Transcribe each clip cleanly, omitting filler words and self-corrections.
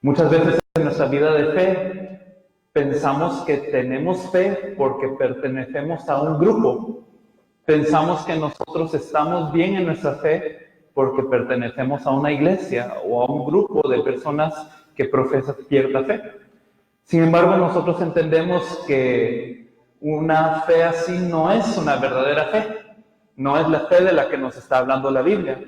Muchas veces en nuestra vida de fe pensamos que tenemos fe porque pertenecemos a un grupo. Pensamos que nosotros estamos bien en nuestra fe porque pertenecemos a una iglesia o a un grupo de personas que profesan cierta fe. Sin embargo, nosotros entendemos que una fe así no es una verdadera fe. No es la fe de la que nos está hablando la Biblia,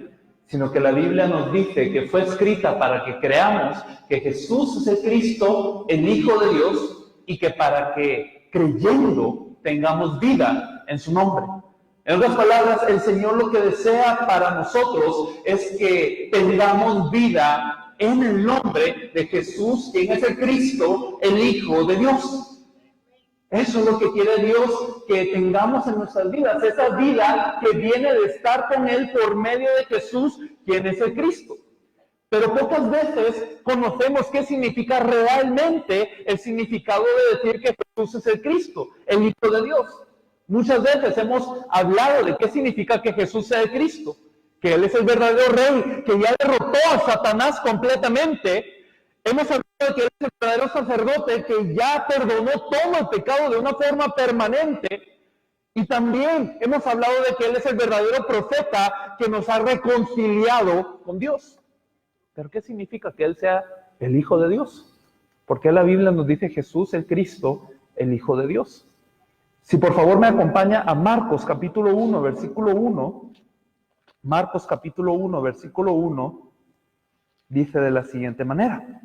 sino que la Biblia nos dice que fue escrita para que creamos que Jesús es el Cristo, el Hijo de Dios, y que para que creyendo tengamos vida en su nombre. En otras palabras, el Señor lo que desea para nosotros es que tengamos vida en el nombre de Jesús, quien es el Cristo, el Hijo de Dios. Eso es lo que quiere Dios que tengamos en nuestras vidas, esa vida que viene de estar con Él por medio de Jesús, quien es el Cristo. Pero pocas veces conocemos qué significa realmente el significado de decir que Jesús es el Cristo, el Hijo de Dios. Muchas veces hemos hablado de qué significa que Jesús sea el Cristo, que Él es el verdadero Rey, que ya derrotó a Satanás completamente. Hemos hablado de que Él es el verdadero sacerdote, que ya perdonó todo el pecado de una forma permanente. Y también hemos hablado de que Él es el verdadero profeta que nos ha reconciliado con Dios. ¿Pero qué significa que Él sea el Hijo de Dios? Porque la Biblia nos dice Jesús, el Cristo, el Hijo de Dios. Si por favor me acompaña a Marcos capítulo 1, versículo 1. Marcos capítulo 1, versículo 1, dice de la siguiente manera.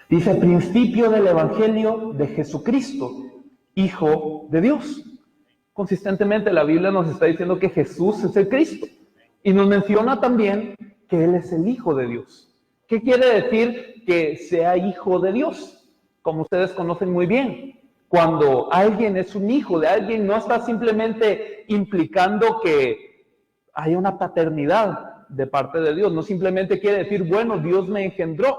Dice, principio del Evangelio de Jesucristo, Hijo de Dios. Consistentemente la Biblia nos está diciendo que Jesús es el Cristo. Y nos menciona también que Él es el Hijo de Dios. ¿Qué quiere decir que sea Hijo de Dios? Como ustedes conocen muy bien, cuando alguien es un hijo de alguien, no está simplemente implicando que haya una paternidad de parte de Dios. No simplemente quiere decir, bueno, Dios me engendró.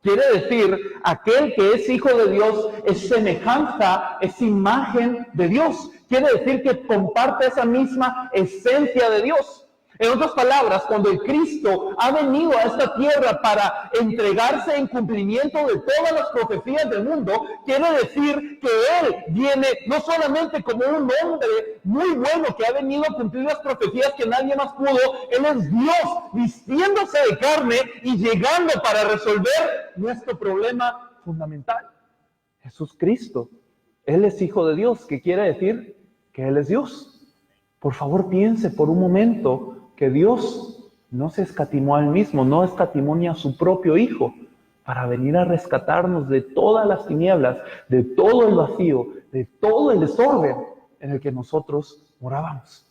Quiere decir, aquel que es hijo de Dios es semejanza, es imagen de Dios. Quiere decir que comparte esa misma esencia de Dios. En otras palabras, cuando el Cristo ha venido a esta tierra para entregarse en cumplimiento de todas las profecías del mundo, quiere decir que Él viene no solamente como un hombre muy bueno que ha venido a cumplir las profecías que nadie más pudo, Él es Dios vistiéndose de carne y llegando para resolver nuestro problema fundamental. Jesús Cristo, Él es Hijo de Dios, que quiere decir que Él es Dios. Por favor, piense por un momento que Dios no se escatimó a Él mismo, no escatimó ni a su propio Hijo para venir a rescatarnos de todas las tinieblas, de todo el vacío, de todo el desorden en el que nosotros morábamos.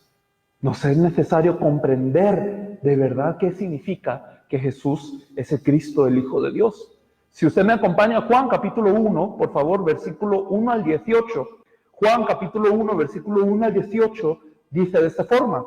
Nos es necesario comprender de verdad qué significa que Jesús es el Cristo, el Hijo de Dios. Si usted me acompaña a Juan capítulo 1, por favor, versículo 1 al 18. Juan capítulo 1, versículo 1 al 18, dice de esta forma.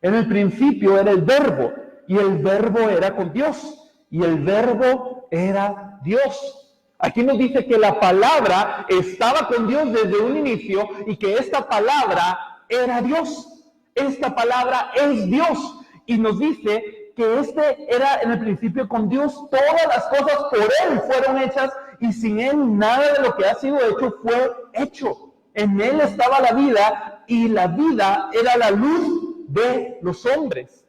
En el principio era el Verbo, y el Verbo era con Dios, y el Verbo era Dios. Aquí nos dice que la palabra estaba con Dios desde un inicio, y que esta palabra era Dios. Esta palabra es Dios. Y nos dice que este era en el principio con Dios. Todas las cosas por Él fueron hechas, y sin Él nada de lo que ha sido hecho fue hecho. En Él estaba la vida, y la vida era la luz de los hombres.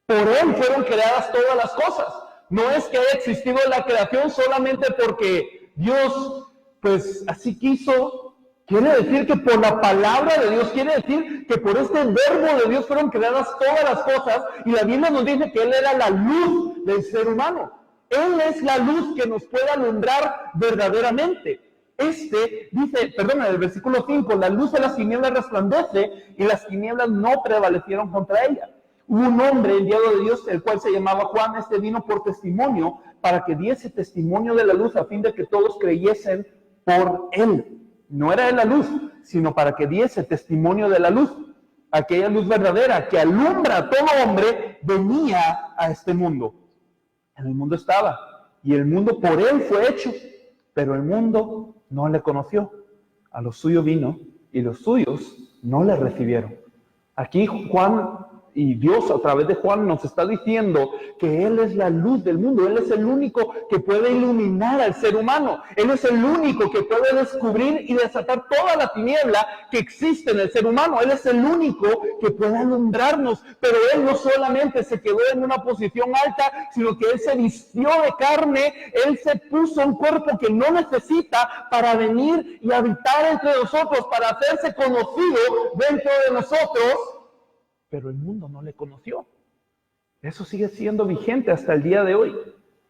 Por Él fueron creadas todas las cosas. No es que haya existido la creación solamente porque Dios, pues así quiso. Quiere decir que por la palabra de Dios, quiere decir que por este verbo de Dios fueron creadas todas las cosas. Y la Biblia nos dice que Él era la luz del ser humano. Él es la luz que nos puede alumbrar verdaderamente. Dice, el versículo 5, la luz de las tinieblas resplandece y las tinieblas no prevalecieron contra ella. Hubo un hombre enviado de Dios, el cual se llamaba Juan. Vino por testimonio para que diese testimonio de la luz a fin de que todos creyesen por él. No era él la luz, sino para que diese testimonio de la luz. Aquella luz verdadera que alumbra a todo hombre venía a este mundo. En el mundo estaba y el mundo por él fue hecho, pero el mundo no le conoció. A los suyos vino y los suyos no le recibieron. Aquí Juan Y Dios a través de Juan nos está diciendo que Él es la luz del mundo. Él es el único que puede iluminar al ser humano. Él es el único que puede descubrir y desatar toda la tiniebla que existe en el ser humano. Él es el único que puede alumbrarnos. Pero Él no solamente se quedó en una posición alta, sino que Él se vistió de carne. Él se puso un cuerpo que no necesita para venir y habitar entre nosotros, para hacerse conocido dentro de nosotros. Pero el mundo no le conoció. Eso sigue siendo vigente hasta el día de hoy.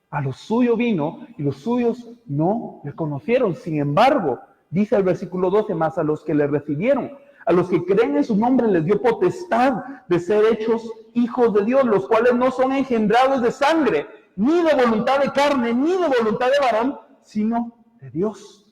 A lo suyo vino y los suyos no le conocieron. Sin embargo, dice el versículo 12, más a los que le recibieron, a los que creen en su nombre les dio potestad de ser hechos hijos de Dios, los cuales no son engendrados de sangre, ni de voluntad de carne, ni de voluntad de varón, sino de Dios.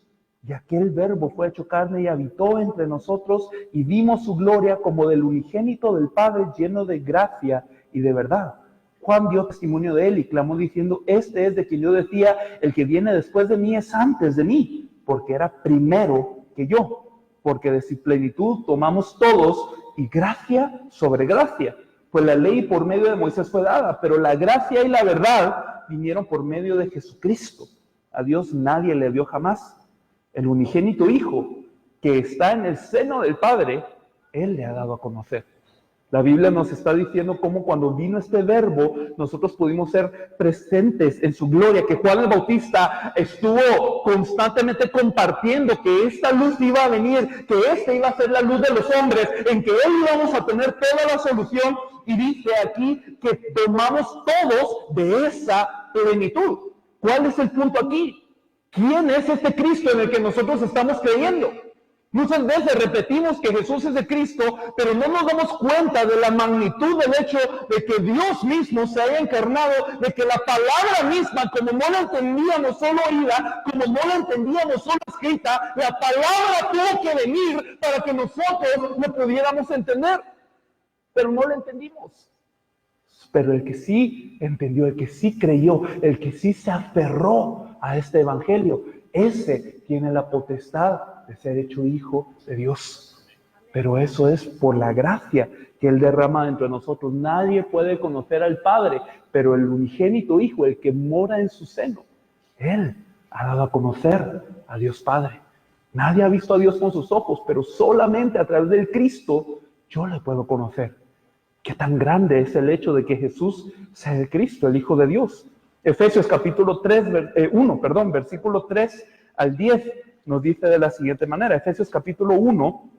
Y aquel verbo fue hecho carne y habitó entre nosotros y vimos su gloria como del unigénito del Padre, lleno de gracia y de verdad. Juan dio testimonio de él y clamó diciendo, este es de quien yo decía, el que viene después de mí es antes de mí, porque era primero que yo. Porque de su plenitud tomamos todos y gracia sobre gracia. Pues la ley por medio de Moisés fue dada, pero la gracia y la verdad vinieron por medio de Jesucristo. A Dios nadie le vio jamás. El unigénito Hijo que está en el seno del Padre, Él le ha dado a conocer. La Biblia nos está diciendo cómo cuando vino este verbo, nosotros pudimos ser presentes en su gloria, que Juan el Bautista estuvo constantemente compartiendo que esta luz iba a venir, que esta iba a ser la luz de los hombres, en que Él íbamos a tener toda la solución, y dice aquí que tomamos todos de esa plenitud. ¿Cuál es el punto aquí? ¿Quién es este Cristo en el que nosotros estamos creyendo? Muchas veces repetimos que Jesús es el Cristo, pero no nos damos cuenta de la magnitud del hecho de que Dios mismo se haya encarnado, de que la palabra misma, como no la entendíamos solo oída, como no la entendíamos solo escrita, la palabra tuvo que venir para que nosotros lo pudiéramos entender. Pero no la entendimos. Pero el que sí entendió, el que sí creyó, el que sí se aferró a este evangelio, ese tiene la potestad de ser hecho hijo de Dios. Pero eso es por la gracia que Él derrama dentro de nosotros. Nadie puede conocer al Padre, pero el unigénito Hijo, el que mora en su seno, Él ha dado a conocer a Dios Padre. Nadie ha visto a Dios con sus ojos, pero solamente a través del Cristo yo le puedo conocer. Qué tan grande es el hecho de que Jesús sea el Cristo, el Hijo de Dios. Efesios capítulo 1, versículo 3 al 10 nos dice de la siguiente manera. Efesios capítulo 1,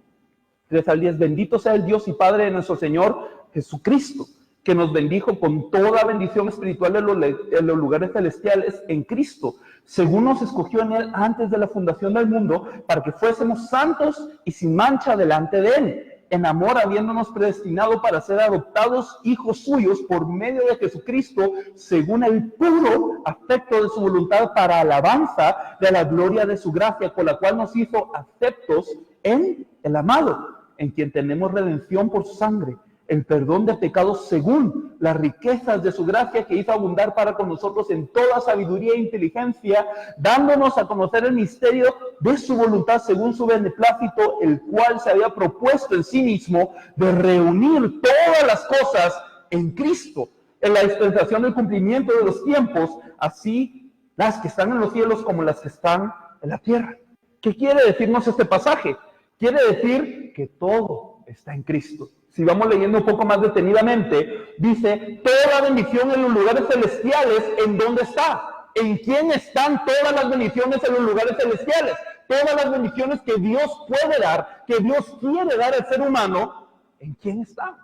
3 al 10. Bendito sea el Dios y Padre de nuestro Señor Jesucristo, que nos bendijo con toda bendición espiritual en los lugares celestiales en Cristo, según nos escogió en Él antes de la fundación del mundo, para que fuésemos santos y sin mancha delante de Él, en amor habiéndonos predestinado para ser adoptados hijos suyos por medio de Jesucristo, según el puro afecto de su voluntad, para alabanza de la gloria de su gracia, con la cual nos hizo aceptos en el amado, en quien tenemos redención por su sangre, el perdón de pecados según las riquezas de su gracia, que hizo abundar para con nosotros en toda sabiduría e inteligencia, dándonos a conocer el misterio de su voluntad según su beneplácito, el cual se había propuesto en sí mismo de reunir todas las cosas en Cristo, en la dispensación del cumplimiento de los tiempos, así las que están en los cielos como las que están en la tierra. ¿Qué quiere decirnos este pasaje? Quiere decir que todo está en Cristo. Si vamos leyendo un poco más detenidamente, dice, toda bendición en los lugares celestiales, ¿en dónde está? ¿En quién están todas las bendiciones en los lugares celestiales? Todas las bendiciones que Dios puede dar, que Dios quiere dar al ser humano, ¿en quién están?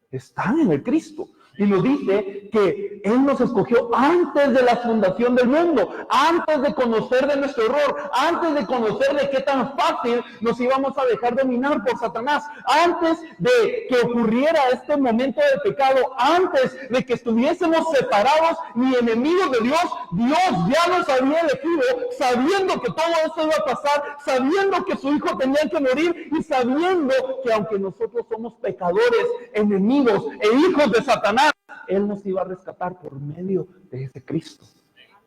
Están en el Cristo. Y nos dice que Él nos escogió antes de la fundación del mundo, antes de conocer de nuestro error, antes de conocer de qué tan fácil nos íbamos a dejar dominar por Satanás, antes de que ocurriera este momento de pecado, antes de que estuviésemos separados y enemigos de Dios, Dios ya nos había elegido, sabiendo que todo esto iba a pasar, sabiendo que su Hijo tenía que morir y sabiendo que aunque nosotros somos pecadores, enemigos e hijos de Satanás, Él nos iba a rescatar por medio de ese Cristo.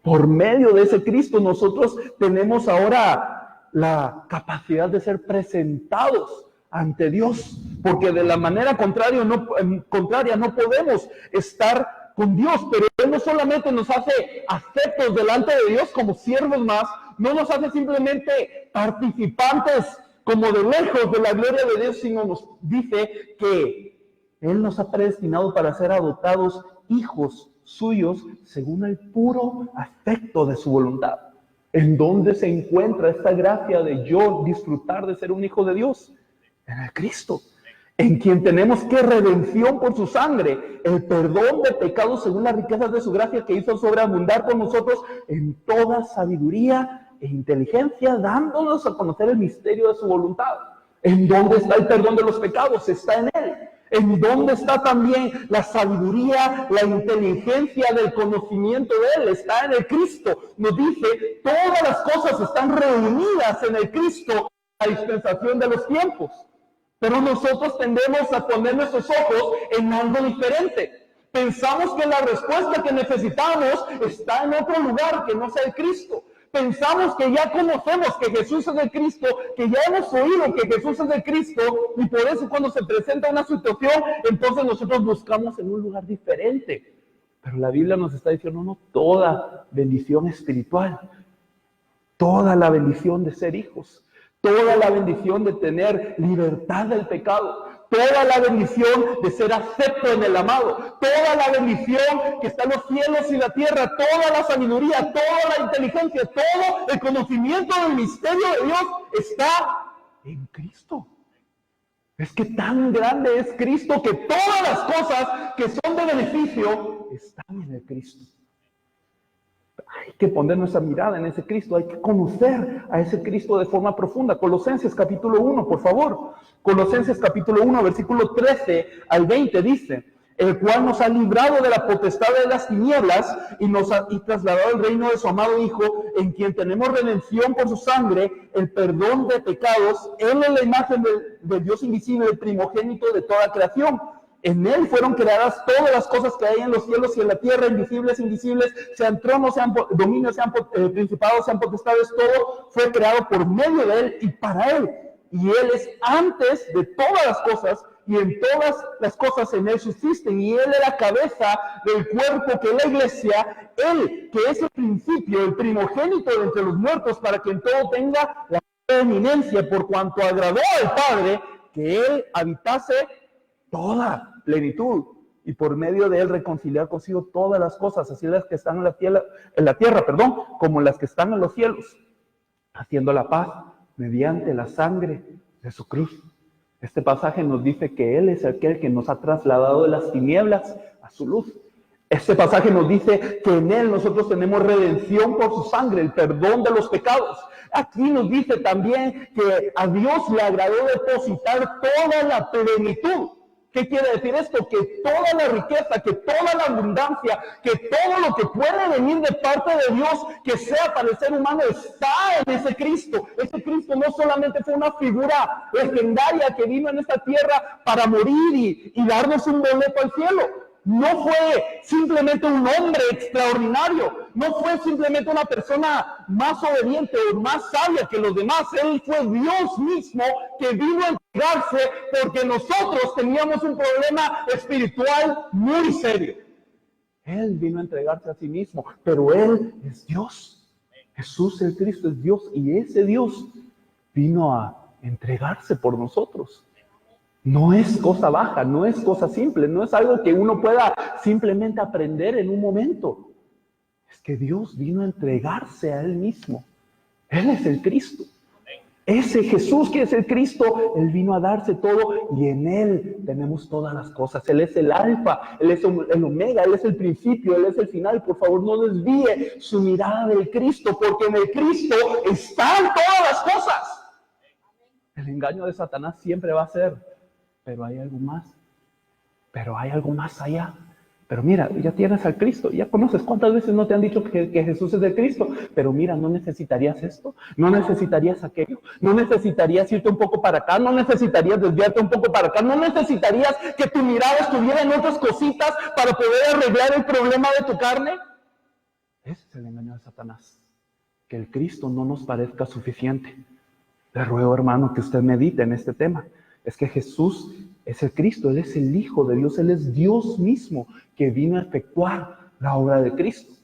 Por medio de ese Cristo nosotros tenemos ahora la capacidad de ser presentados ante Dios. porque de la manera contraria no podemos estar con Dios. Pero Él no solamente nos hace aceptos delante de Dios como siervos más, no nos hace simplemente participantes como de lejos de la gloria de Dios, sino nos dice que Él nos ha predestinado para ser adoptados hijos suyos según el puro afecto de su voluntad. ¿En dónde se encuentra esta gracia de yo disfrutar de ser un hijo de Dios? En el Cristo, en quien tenemos que redención por su sangre, el perdón de pecados según las riquezas de su gracia que hizo sobreabundar con nosotros en toda sabiduría e inteligencia, dándonos a conocer el misterio de su voluntad. ¿En dónde está el perdón de los pecados? Está en Él. ¿En dónde está también la sabiduría, la inteligencia del conocimiento de Él? Está en el Cristo. Nos dice, todas las cosas están reunidas en el Cristo, la dispensación de los tiempos. Pero nosotros tendemos a poner nuestros ojos en algo diferente. Pensamos que la respuesta que necesitamos está en otro lugar que no sea el Cristo. Pensamos que ya conocemos que Jesús es el Cristo, que ya hemos oído que Jesús es el Cristo, y por eso cuando se presenta una situación, entonces nosotros buscamos en un lugar diferente. Pero la Biblia nos está diciendo, no, toda bendición espiritual, toda la bendición de ser hijos, toda la bendición de tener libertad del pecado, toda la bendición de ser acepto en el amado, toda la bendición que está en los cielos y la tierra, toda la sabiduría, toda la inteligencia, todo el conocimiento del misterio de Dios está en Cristo. Es que tan grande es Cristo que todas las cosas que son de beneficio están en el Cristo. Hay que poner nuestra mirada en ese Cristo, hay que conocer a ese Cristo de forma profunda. Colosenses capítulo 1, por favor. Colosenses capítulo 1, versículo 13 al 20 dice, el cual nos ha librado de la potestad de las tinieblas y nos ha trasladado al reino de su amado Hijo, en quien tenemos redención por su sangre, el perdón de pecados. Él es la imagen del Dios invisible, el primogénito de toda creación. En Él fueron creadas todas las cosas que hay en los cielos y en la tierra, invisibles, invisibles, sean tronos, sean dominios, sean principados, sean potestades, todo fue creado por medio de Él y para Él. Y Él es antes de todas las cosas, y en todas las cosas en Él subsisten, y Él es la cabeza del cuerpo que es la iglesia, Él que es el principio, el primogénito de entre los muertos, para que en todo tenga la eminencia, por cuanto agradó al Padre que Él habitase toda plenitud, y por medio de Él reconciliar consigo todas las cosas, así las que están en la tierra, como las que están en los cielos, haciendo la paz mediante la sangre de su cruz. Este pasaje nos dice que Él es aquel que nos ha trasladado de las tinieblas a su luz. Este pasaje nos dice que en Él nosotros tenemos redención por su sangre, el perdón de los pecados. Aquí nos dice también que a Dios le agradó depositar toda la plenitud. ¿Qué quiere decir esto? Que toda la riqueza, que toda la abundancia, que todo lo que puede venir de parte de Dios, que sea para el ser humano, está en ese Cristo. Ese Cristo no solamente fue una figura legendaria que vino en esta tierra para morir y darnos un boleto al cielo. No fue simplemente un hombre extraordinario, no fue simplemente una persona más obediente o más sabia que los demás. Él fue Dios mismo que vino a entregarse porque nosotros teníamos un problema espiritual muy serio. Él vino a entregarse a sí mismo, pero Él es Dios. Jesús el Cristo es Dios, y ese Dios vino a entregarse por nosotros. No es cosa baja, no es cosa simple, no es algo que uno pueda simplemente aprender en un momento. Es que Dios vino a entregarse a Él mismo. Él es el Cristo. Ese Jesús que es el Cristo, Él vino a darse todo, y en Él tenemos todas las cosas. Él es el alfa, Él es el omega, Él es el principio, Él es el final. Por favor, no desvíe su mirada del Cristo, porque en el Cristo están todas las cosas. El engaño de Satanás siempre va a ser: pero hay algo más, pero hay algo más allá. Pero mira, ya tienes al Cristo, ya conoces. ¿Cuántas veces no te han dicho que Jesús es el Cristo? Pero mira, no necesitarías esto, no necesitarías aquello, no necesitarías irte un poco para acá, no necesitarías desviarte un poco para acá, no necesitarías que tu mirada estuviera en otras cositas para poder arreglar el problema de tu carne. Ese es el engaño de Satanás, que el Cristo no nos parezca suficiente. Le ruego, hermano, que usted medite en este tema. Es que Jesús es el Cristo, Él es el Hijo de Dios, Él es Dios mismo que vino a efectuar la obra de Cristo.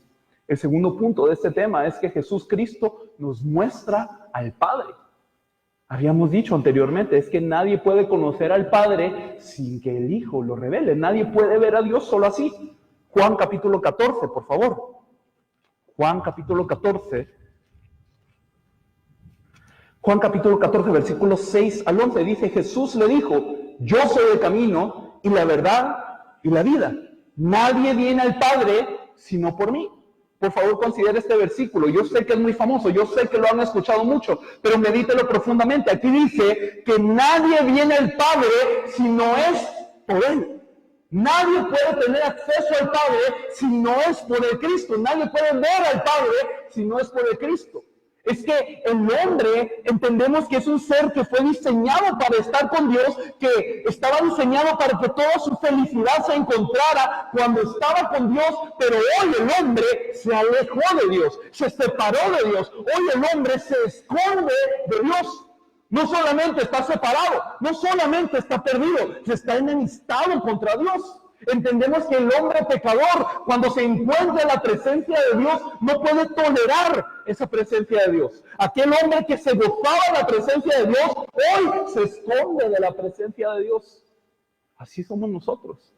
El segundo punto de este tema es que Jesús Cristo nos muestra al Padre. Habíamos dicho anteriormente, es que nadie puede conocer al Padre sin que el Hijo lo revele. Nadie puede ver a Dios solo así. Juan capítulo 14, por favor. Juan capítulo 14. Juan capítulo 14, versículos 6 al 11. Dice, Jesús le dijo, yo soy el camino y la verdad y la vida. Nadie viene al Padre sino por mí. Por favor, considere este versículo. Yo sé que es muy famoso, yo sé que lo han escuchado mucho, pero medítelo profundamente. Aquí dice que nadie viene al Padre si no es por Él. Nadie puede tener acceso al Padre si no es por el Cristo. Nadie puede ver al Padre si no es por el Cristo. Es que el hombre, entendemos que es un ser que fue diseñado para estar con Dios, que estaba diseñado para que toda su felicidad se encontrara cuando estaba con Dios, pero hoy el hombre se alejó de Dios, se separó de Dios. Hoy el hombre se esconde de Dios. No solamente está separado, no solamente está perdido, se está enemistado contra Dios. Entendemos que el hombre pecador, cuando se encuentra en la presencia de Dios, no puede tolerar esa presencia de Dios. Aquel hombre que se gozaba de la presencia de Dios, hoy se esconde de la presencia de Dios. Así somos nosotros.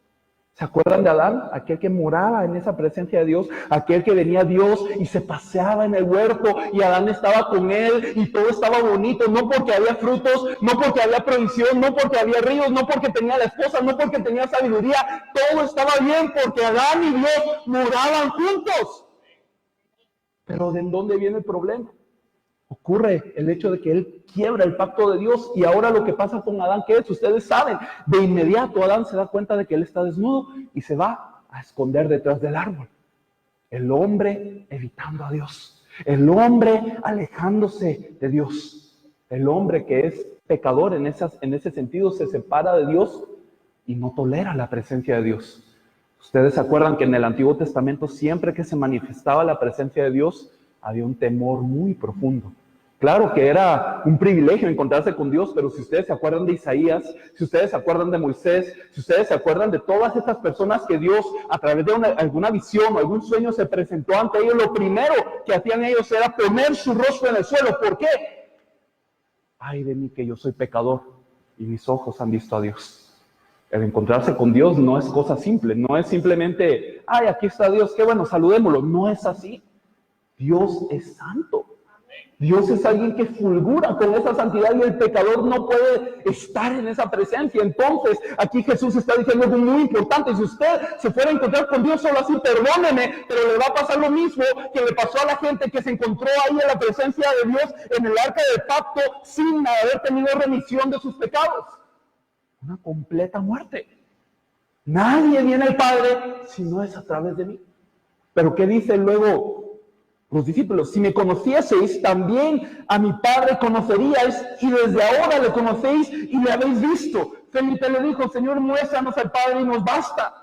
¿Se acuerdan de Adán? Aquel que moraba en esa presencia de Dios, aquel que venía a Dios y se paseaba en el huerto y Adán estaba con él y todo estaba bonito, no porque había frutos, no porque había provisión, no porque había ríos, no porque tenía la esposa, no porque tenía sabiduría, todo estaba bien porque Adán y Dios moraban juntos. Pero ¿de dónde viene el problema? Ocurre el hecho de que él quiebra el pacto de Dios y ahora lo que pasa con Adán, ¿qué es? Ustedes saben, de inmediato Adán se da cuenta de que él está desnudo y se va a esconder detrás del árbol. El hombre evitando a Dios, el hombre alejándose de Dios, el hombre que es pecador en ese sentido se separa de Dios y no tolera la presencia de Dios. Ustedes se acuerdan que en el Antiguo Testamento siempre que se manifestaba la presencia de Dios, había un temor muy profundo. Claro que era un privilegio encontrarse con Dios, pero si ustedes se acuerdan de Isaías, si ustedes se acuerdan de Moisés, si ustedes se acuerdan de todas estas personas que Dios a través de alguna visión o algún sueño se presentó ante ellos, lo primero que hacían ellos era poner su rostro en el suelo. ¿Por qué? Ay de mí que yo soy pecador y mis ojos han visto a Dios. El encontrarse con Dios no es cosa simple, no es simplemente, ay, aquí está Dios, qué bueno, saludémoslo. No es así. Dios es santo. Dios es alguien que fulgura con esa santidad y el pecador no puede estar en esa presencia. Entonces, aquí Jesús está diciendo algo muy importante. Si usted se fuera a encontrar con Dios solo así, perdóneme, pero le va a pasar lo mismo que le pasó a la gente que se encontró ahí en la presencia de Dios en el arca del pacto sin haber tenido remisión de sus pecados. Una completa muerte. Nadie viene al Padre si no es a través de mí. Pero ¿qué dice luego los discípulos? Si me conocieseis, también a mi Padre conoceríais, y desde ahora le conocéis y le habéis visto. Felipe le dijo, Señor, muéstranos al Padre y nos basta.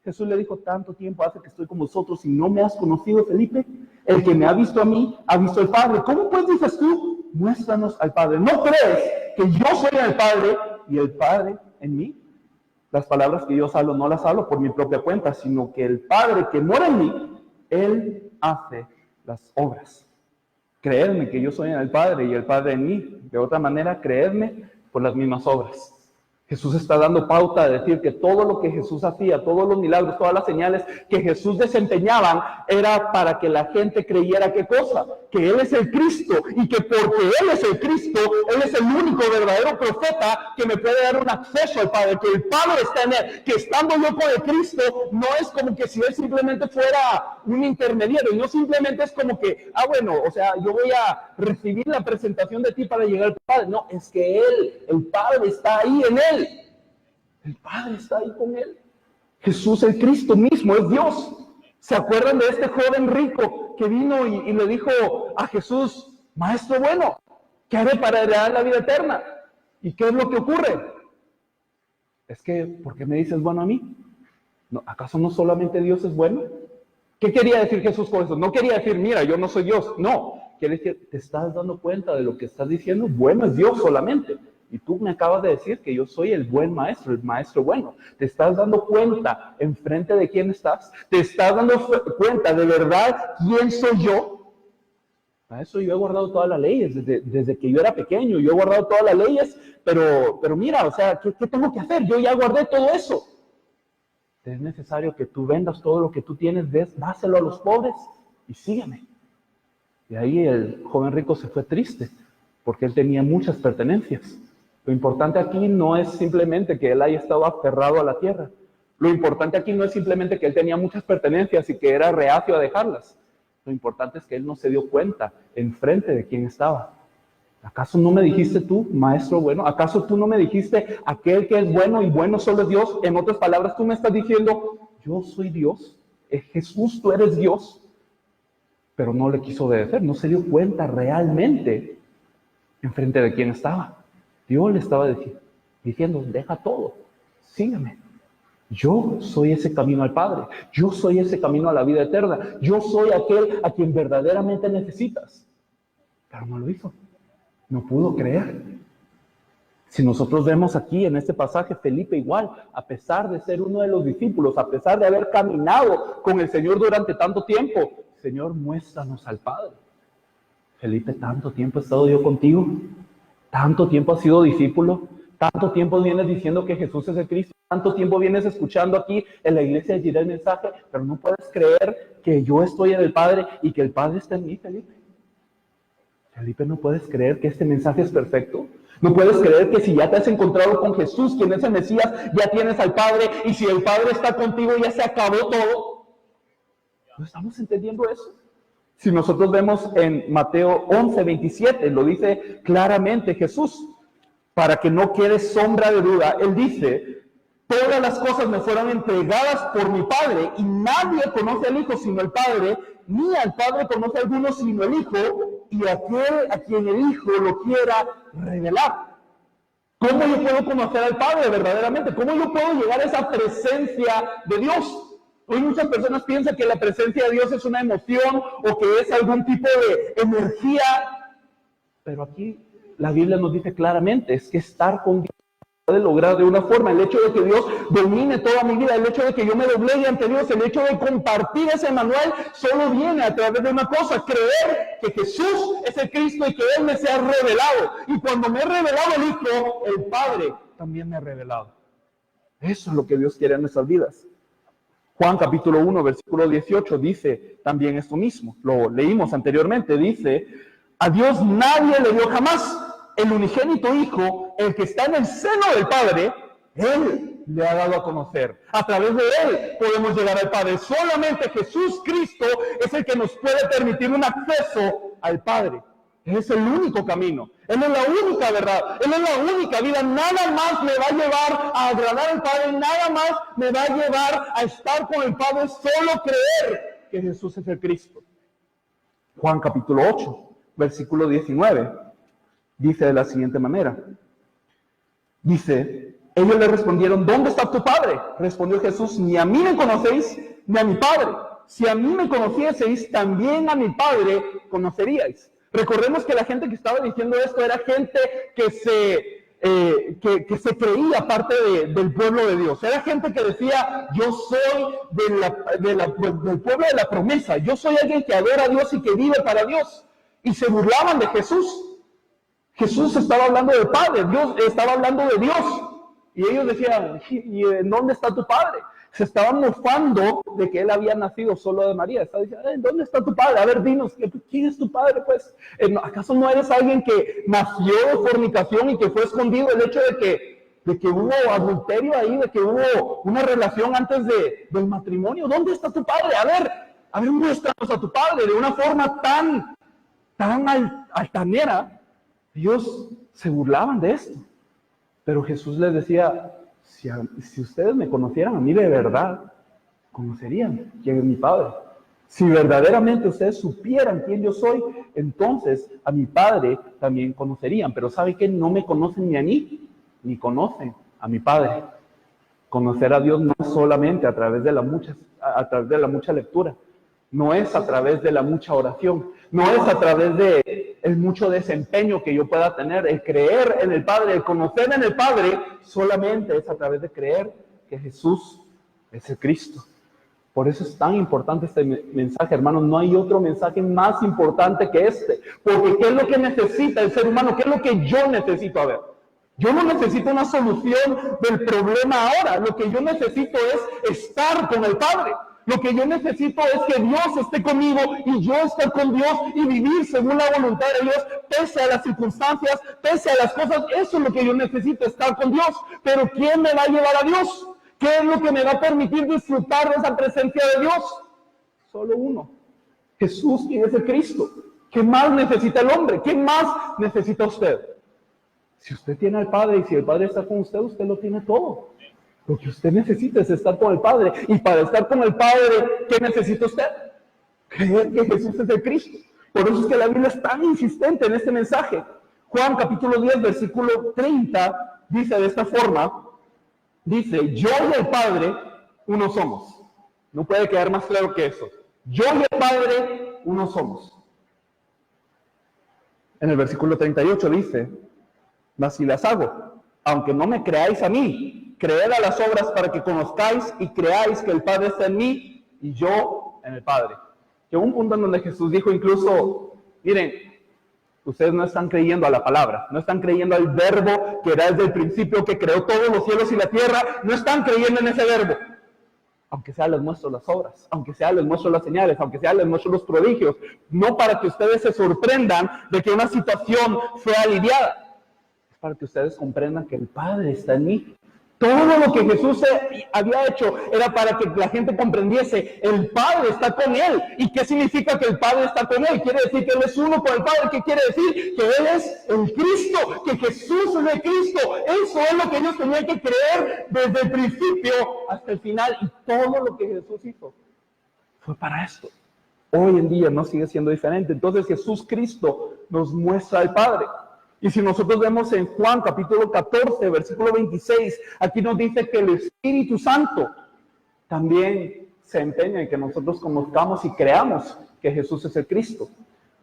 Jesús le dijo, tanto tiempo hace que estoy con vosotros y no me has conocido, Felipe. El que me ha visto a mí, ha visto al Padre. ¿Cómo pues dices tú? Muéstranos al Padre. ¿No crees que yo soy el Padre y el Padre en mí? Las palabras que yo hablo no las hablo por mi propia cuenta, sino que el Padre que mora en mí, Él hace las obras. Creedme que yo soy en el Padre y el Padre en mí. De otra manera, creedme por las mismas obras. Jesús está dando pauta de decir que todo lo que Jesús hacía, todos los milagros, todas las señales que Jesús desempeñaban, era para que la gente creyera ¿qué cosa? Que Él es el Cristo, y que porque Él es el Cristo, Él es el único verdadero profeta que me puede dar un acceso al Padre, que el Padre está en Él, que estando yo con el Cristo, no es como que si Él simplemente fuera un intermediario, y no simplemente es como que, bueno, o sea, yo voy a recibir la presentación de ti para llegar al Padre. No, es que Él, el Padre, está ahí en Él. El Padre está ahí con Él. Jesús, el Cristo mismo, es Dios. ¿Se acuerdan de este joven rico que vino y le dijo a Jesús, Maestro bueno, ¿qué haré para heredar la vida eterna? ¿Y qué es lo que ocurre? Es que, ¿por qué me dices bueno a mí? ¿No, ¿acaso no solamente Dios es bueno? ¿Qué quería decir Jesús con eso? No quería decir, mira, yo no soy Dios. No, quiere decir, ¿te estás dando cuenta de lo que estás diciendo? Bueno es Dios solamente. Y tú me acabas de decir que yo soy el buen maestro, el maestro bueno. ¿Te estás dando cuenta enfrente de quién estás? ¿Te estás dando cuenta de verdad quién soy yo? Para eso yo he guardado todas las leyes, desde que yo era pequeño, yo he guardado todas las leyes, pero mira, o sea, ¿qué tengo que hacer? Yo ya guardé todo eso. Es necesario que tú vendas todo lo que tú tienes, dáselo a los pobres y sígueme. Y ahí el joven rico se fue triste, porque él tenía muchas pertenencias. Lo importante aquí no es simplemente que él haya estado aferrado a la tierra. Lo importante aquí no es simplemente que él tenía muchas pertenencias y que era reacio a dejarlas. Lo importante es que él no se dio cuenta enfrente de quién estaba. ¿Acaso no me dijiste tú, maestro bueno? ¿Acaso tú no me dijiste aquel que es bueno y bueno solo es Dios? En otras palabras, tú me estás diciendo, yo soy Dios. Jesús, tú eres Dios. Pero no le quiso obedecer, no se dio cuenta realmente enfrente de quién estaba. Dios le estaba diciendo, deja todo, sígueme. Yo soy ese camino al Padre, yo soy ese camino a la vida eterna, yo soy aquel a quien verdaderamente necesitas. Pero no lo hizo, no pudo creer. Si nosotros vemos aquí en este pasaje, Felipe igual, a pesar de ser uno de los discípulos, a pesar de haber caminado con el Señor durante tanto tiempo, Señor, muéstranos al Padre. Felipe, tanto tiempo he estado yo contigo, tanto tiempo has sido discípulo, tanto tiempo vienes diciendo que Jesús es el Cristo, tanto tiempo vienes escuchando aquí en la iglesia de Jiré el mensaje, pero no puedes creer que yo estoy en el Padre y que el Padre está en mí, Felipe. Felipe, ¿no puedes creer que este mensaje es perfecto? ¿No puedes creer que si ya te has encontrado con Jesús, quien es el Mesías, ya tienes al Padre, y si el Padre está contigo, ya se acabó todo? ¿No estamos entendiendo eso? Si nosotros vemos en Mateo 11:27, lo dice claramente Jesús, para que no quede sombra de duda, Él dice, todas las cosas me fueron entregadas por mi Padre, y nadie conoce al Hijo sino el Padre, ni al Padre conoce a alguno sino el Hijo, y aquel a quien el Hijo lo quiera revelar. ¿Cómo yo puedo conocer al Padre verdaderamente? ¿Cómo yo puedo llegar a esa presencia de Dios? Hoy muchas personas piensan que la presencia de Dios es una emoción o que es algún tipo de energía, pero aquí la Biblia nos dice claramente, es que estar con Dios puede lograr de una forma, el hecho de que Dios domine toda mi vida, el hecho de que yo me doblegue ante Dios, el hecho de compartir ese manual, solo viene a través de una cosa, creer que Jesús es el Cristo y que Él me sea revelado. Y cuando me he revelado el Hijo, el Padre también me ha revelado. Eso es lo que Dios quiere en nuestras vidas. Juan capítulo 1, versículo 18 dice también esto mismo. Lo leímos anteriormente. Dice, a Dios nadie le dio jamás el unigénito Hijo, el que está en el seno del Padre, Él le ha dado a conocer. A través de Él podemos llegar al Padre. Solamente Jesús Cristo es el que nos puede permitir un acceso al Padre. Él es el único camino. Él es la única verdad. Él es la única vida. Nada más me va a llevar a agradar al Padre. Nada más me va a llevar a estar con el Padre. Solo creer que Jesús es el Cristo. Juan capítulo 8, versículo 19. Dice de la siguiente manera. Dice, ellos le respondieron, ¿dónde está tu Padre? Respondió Jesús, ni a mí me conocéis, ni a mi Padre. Si a mí me conocieseis, también a mi Padre conoceríais. Recordemos que la gente que estaba diciendo esto era gente que se creía parte del pueblo de Dios. Era gente que decía, yo soy del pueblo de la promesa. Yo soy alguien que adora a Dios y que vive para Dios. Y se burlaban de Jesús. Jesús estaba hablando del Padre, Dios estaba hablando de Dios. Y ellos decían, ¿y dónde está tu Padre? Se estaban mofando de que él había nacido solo de María. Estaban diciendo, ¿dónde está tu Padre? A ver, dinos, ¿quién es tu Padre? Pues, ¿acaso no eres alguien que nació de fornicación y que fue escondido? El hecho de que hubo adulterio ahí, de que hubo una relación antes del matrimonio. ¿Dónde está tu Padre? A ver, muéstranos a tu Padre de una forma tan altanera. Ellos se burlaban de esto, pero Jesús les decía, si ustedes me conocieran a mí de verdad, conocerían quién es mi Padre. Si verdaderamente ustedes supieran quién yo soy, entonces a mi Padre también conocerían. Pero ¿saben qué? No me conocen ni a mí, ni conocen a mi Padre. Conocer a Dios no es solamente a través de la mucha lectura, no es a través de la mucha oración, no es a través de el mucho desempeño que yo pueda tener, el creer en el Padre, el conocer en el Padre, solamente es a través de creer que Jesús es el Cristo. Por eso es tan importante este mensaje, hermanos. No hay otro mensaje más importante que este. Porque ¿qué es lo que necesita el ser humano? ¿Qué es lo que yo necesito? A ver, yo no necesito una solución del problema ahora. Lo que yo necesito es estar con el Padre. Lo que yo necesito es que Dios esté conmigo y yo estar con Dios y vivir según la voluntad de Dios, pese a las circunstancias, pese a las cosas. Eso es lo que yo necesito, estar con Dios. Pero ¿quién me va a llevar a Dios? ¿Qué es lo que me va a permitir disfrutar de esa presencia de Dios? Solo uno. Jesús, quien es el Cristo. ¿Qué más necesita el hombre? ¿Qué más necesita usted? Si usted tiene al Padre y si el Padre está con usted, usted lo tiene todo. Lo que usted necesita es estar con el Padre. Y para estar con el Padre, ¿qué necesita usted? Creer que Jesús es el Cristo. Por eso es que la Biblia es tan insistente en este mensaje. Juan capítulo 10, versículo 30, dice de esta forma, dice, yo y el Padre, uno somos. No puede quedar más claro que eso. Yo y el Padre, uno somos. En el versículo 38 dice, mas si las hago, aunque no me creáis a mí, creed a las obras para que conozcáis y creáis que el Padre está en mí y yo en el Padre. Llegó un punto en donde Jesús dijo incluso, miren, ustedes no están creyendo a la palabra, no están creyendo al verbo que era desde el principio, que creó todos los cielos y la tierra, no están creyendo en ese verbo. Aunque sea les muestro las obras, aunque sea les muestro las señales, aunque sea les muestro los prodigios, no para que ustedes se sorprendan de que una situación fue aliviada, es para que ustedes comprendan que el Padre está en mí. Todo lo que Jesús había hecho era para que la gente comprendiese, el Padre está con él. ¿Y qué significa que el Padre está con él? Quiere decir que él es uno con el Padre. ¿Qué quiere decir? Que él es el Cristo, que Jesús es el Cristo. Eso es lo que ellos tenían que creer desde el principio hasta el final. Y todo lo que Jesús hizo fue para esto. Hoy en día no sigue siendo diferente. Entonces Jesús Cristo nos muestra al Padre. Y si nosotros vemos en Juan capítulo 14, versículo 26, aquí nos dice que el Espíritu Santo también se empeña en que nosotros conozcamos y creamos que Jesús es el Cristo.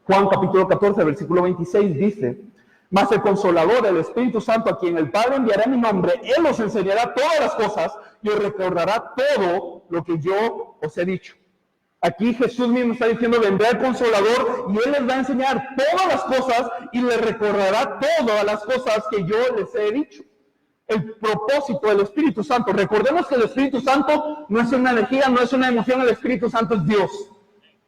Juan capítulo 14, versículo 26 dice, mas el Consolador, el Espíritu Santo, a quien el Padre enviará en mi nombre, Él os enseñará todas las cosas y os recordará todo lo que yo os he dicho. Aquí Jesús mismo está diciendo, vendrá el Consolador y Él les va a enseñar todas las cosas y les recordará todas las cosas que yo les he dicho. El propósito del Espíritu Santo. Recordemos que el Espíritu Santo no es una energía, no es una emoción, el Espíritu Santo es Dios.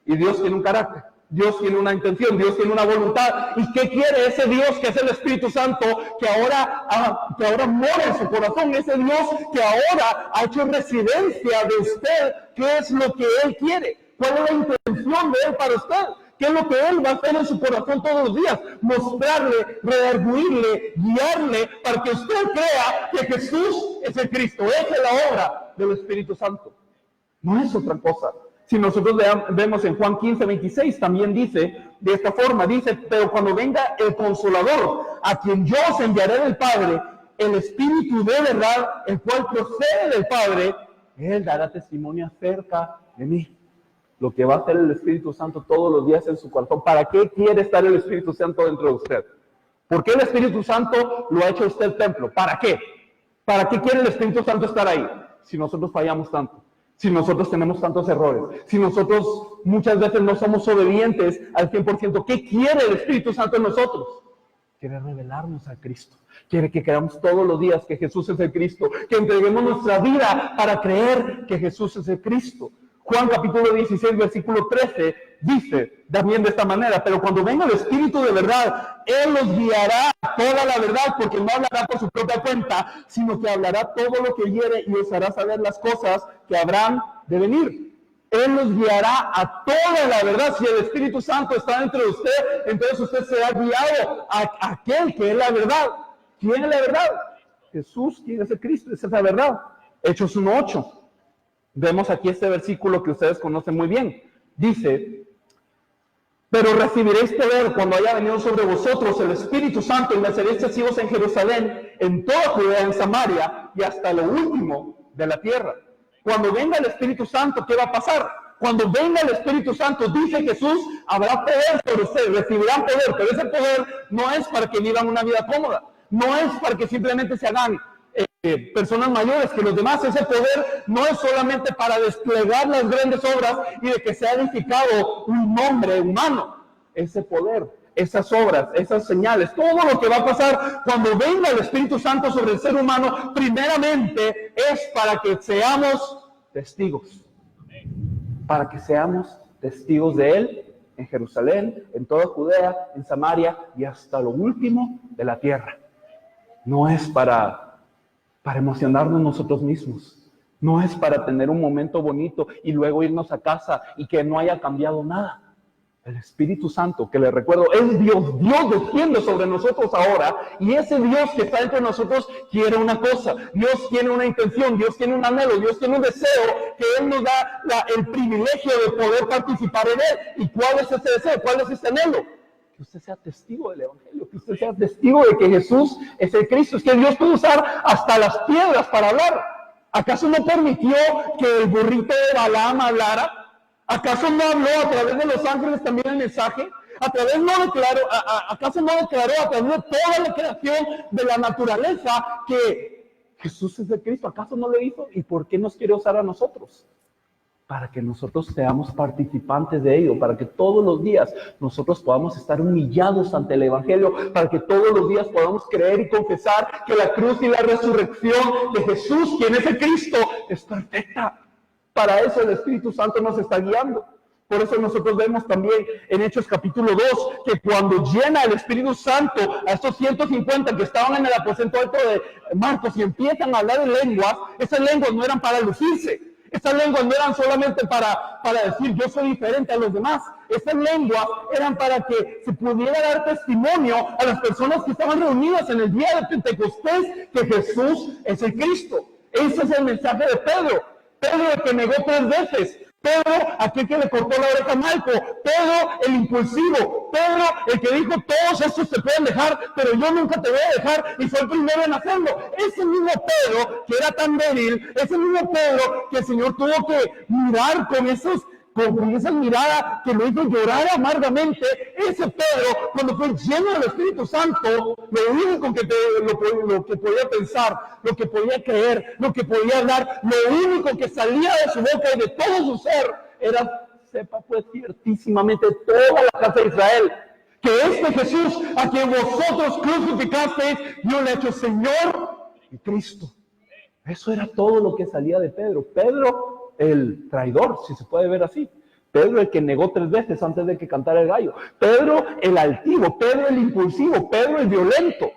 Y Dios tiene un carácter, Dios tiene una intención, Dios tiene una voluntad. ¿Y qué quiere ese Dios que es el Espíritu Santo, que ahora mora en su corazón? Ese Dios que ahora ha hecho residencia de usted. ¿Qué es lo que Él quiere? ¿Cuál es la intención de Él para usted? ¿Qué es lo que Él va a hacer en su corazón todos los días? Mostrarle, redarguirle, guiarle para que usted crea que Jesús es el Cristo. Esa es la obra del Espíritu Santo. No es otra cosa. Si nosotros vemos en Juan 15, 26, también dice de esta forma, dice, pero cuando venga el Consolador, a quien yo os enviaré del Padre, el Espíritu de verdad, el cual procede del Padre, Él dará testimonio acerca de mí. Lo que va a hacer el Espíritu Santo todos los días en su corazón. ¿Para qué quiere estar el Espíritu Santo dentro de usted? ¿Por qué el Espíritu Santo lo ha hecho usted templo? ¿Para qué? ¿Para qué quiere el Espíritu Santo estar ahí? Si nosotros fallamos tanto, si nosotros tenemos tantos errores, si nosotros muchas veces no somos obedientes al 100%, ¿qué quiere el Espíritu Santo en nosotros? Quiere revelarnos a Cristo. Quiere que creamos todos los días que Jesús es el Cristo, que entreguemos nuestra vida para creer que Jesús es el Cristo. Juan capítulo 16, versículo 13, dice también de esta manera, pero cuando venga el Espíritu de verdad, Él los guiará a toda la verdad, porque no hablará por su propia cuenta, sino que hablará todo lo que oyere y os hará saber las cosas que habrán de venir. Él los guiará a toda la verdad. Si el Espíritu Santo está dentro de usted, entonces usted será guiado a aquel que es la verdad. ¿Quién es la verdad? Jesús, ¿quién es el Cristo? Esa es la verdad. Hechos 1:8. Vemos aquí este versículo que ustedes conocen muy bien. Dice, pero recibiréis poder cuando haya venido sobre vosotros el Espíritu Santo y me seréis testigos en Jerusalén, en toda Judea, en Samaria y hasta lo último de la tierra. Cuando venga el Espíritu Santo, ¿qué va a pasar? Cuando venga el Espíritu Santo, dice Jesús, habrá poder sobre ustedes, recibirán poder, pero ese poder no es para que vivan una vida cómoda, no es para que simplemente se hagan personas mayores que los demás. Ese poder no es solamente para desplegar las grandes obras y de que sea edificado un nombre humano. Ese poder, esas obras, esas señales, todo lo que va a pasar cuando venga el Espíritu Santo sobre el ser humano, primeramente es para que seamos testigos. Para que seamos testigos de Él en Jerusalén, en toda Judea, en Samaria y hasta lo último de la tierra. No es para emocionarnos nosotros mismos. No es para tener un momento bonito y luego irnos a casa y que no haya cambiado nada. El Espíritu Santo, que les recuerdo, es Dios. Dios desciende sobre nosotros ahora, y ese Dios que está entre nosotros quiere una cosa. Dios tiene una intención, Dios tiene un anhelo, Dios tiene un deseo, que Él nos da el privilegio de poder participar en Él. ¿Y cuál es ese deseo? ¿Cuál es ese anhelo? Que usted sea testigo del Evangelio, que usted sea testigo de que Jesús es el Cristo. Es que Dios puede usar hasta las piedras para hablar. ¿Acaso no permitió que el burrito de Balaam hablara? ¿Acaso no habló a través de los ángeles también el mensaje? ¿Acaso no declaró a través de toda la creación de la naturaleza que Jesús es el Cristo? ¿Acaso no lo hizo? ¿Y por qué nos quiere usar a nosotros? Para que nosotros seamos participantes de ello, para que todos los días nosotros podamos estar humillados ante el Evangelio, para que todos los días podamos creer y confesar que la cruz y la resurrección de Jesús, quien es el Cristo, es perfecta. Para eso el Espíritu Santo nos está guiando. Por eso nosotros vemos también en Hechos capítulo 2, que cuando llena el Espíritu Santo a estos 150 que estaban en el aposento alto de Marcos y empiezan a hablar en lenguas, esas lenguas no eran para lucirse. Esas lenguas no eran solamente para decir yo soy diferente a los demás. Esas lenguas eran para que se pudiera dar testimonio a las personas que estaban reunidas en el día de Pentecostés que Jesús es el Cristo. Ese es el mensaje de Pedro. Pedro, el que negó 3 veces. Pedro, aquel que le cortó la oreja a Malco. Pedro, el impulsivo. Pedro, el que dijo, todos estos te pueden dejar, pero yo nunca te voy a dejar, y fue el primero en hacerlo. Ese mismo Pedro, que era tan débil, ese mismo Pedro, que el Señor tuvo que mirar con esa mirada que lo hizo llorar amargamente, ese Pedro, cuando fue lleno del Espíritu Santo, lo único lo que podía pensar, lo que podía creer, lo que podía hablar, lo único que salía de su boca y de todo su ser, era, sepa pues ciertísimamente toda la casa de Israel, que este Jesús, a quien vosotros crucificasteis, yo le he hecho Señor y Cristo. Eso era todo lo que salía de Pedro. Pedro, el traidor, si se puede ver así. Pedro, el que negó 3 veces antes de que cantara el gallo. Pedro, el altivo. Pedro, el impulsivo. Pedro, el violento.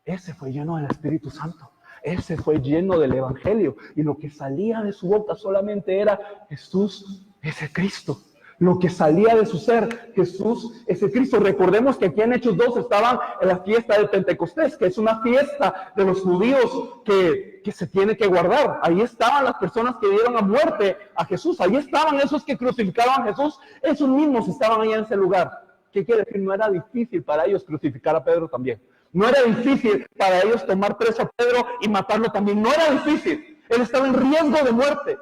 Ese fue lleno del Espíritu Santo. Ese fue lleno del Evangelio. Y lo que salía de su boca solamente era Jesús es el Cristo. Lo que salía de su ser, Jesús es el Cristo. Recordemos que aquí en Hechos 2 estaban en la fiesta de Pentecostés, que es una fiesta de los judíos que se tiene que guardar. Ahí estaban las personas que dieron a muerte a Jesús. Ahí estaban esos que crucificaron a Jesús. Esos mismos estaban ahí en ese lugar. ¿Qué quiere decir? No era difícil para ellos crucificar a Pedro también. No era difícil para ellos tomar preso a Pedro y matarlo también. No era difícil. Él estaba en riesgo de muerte.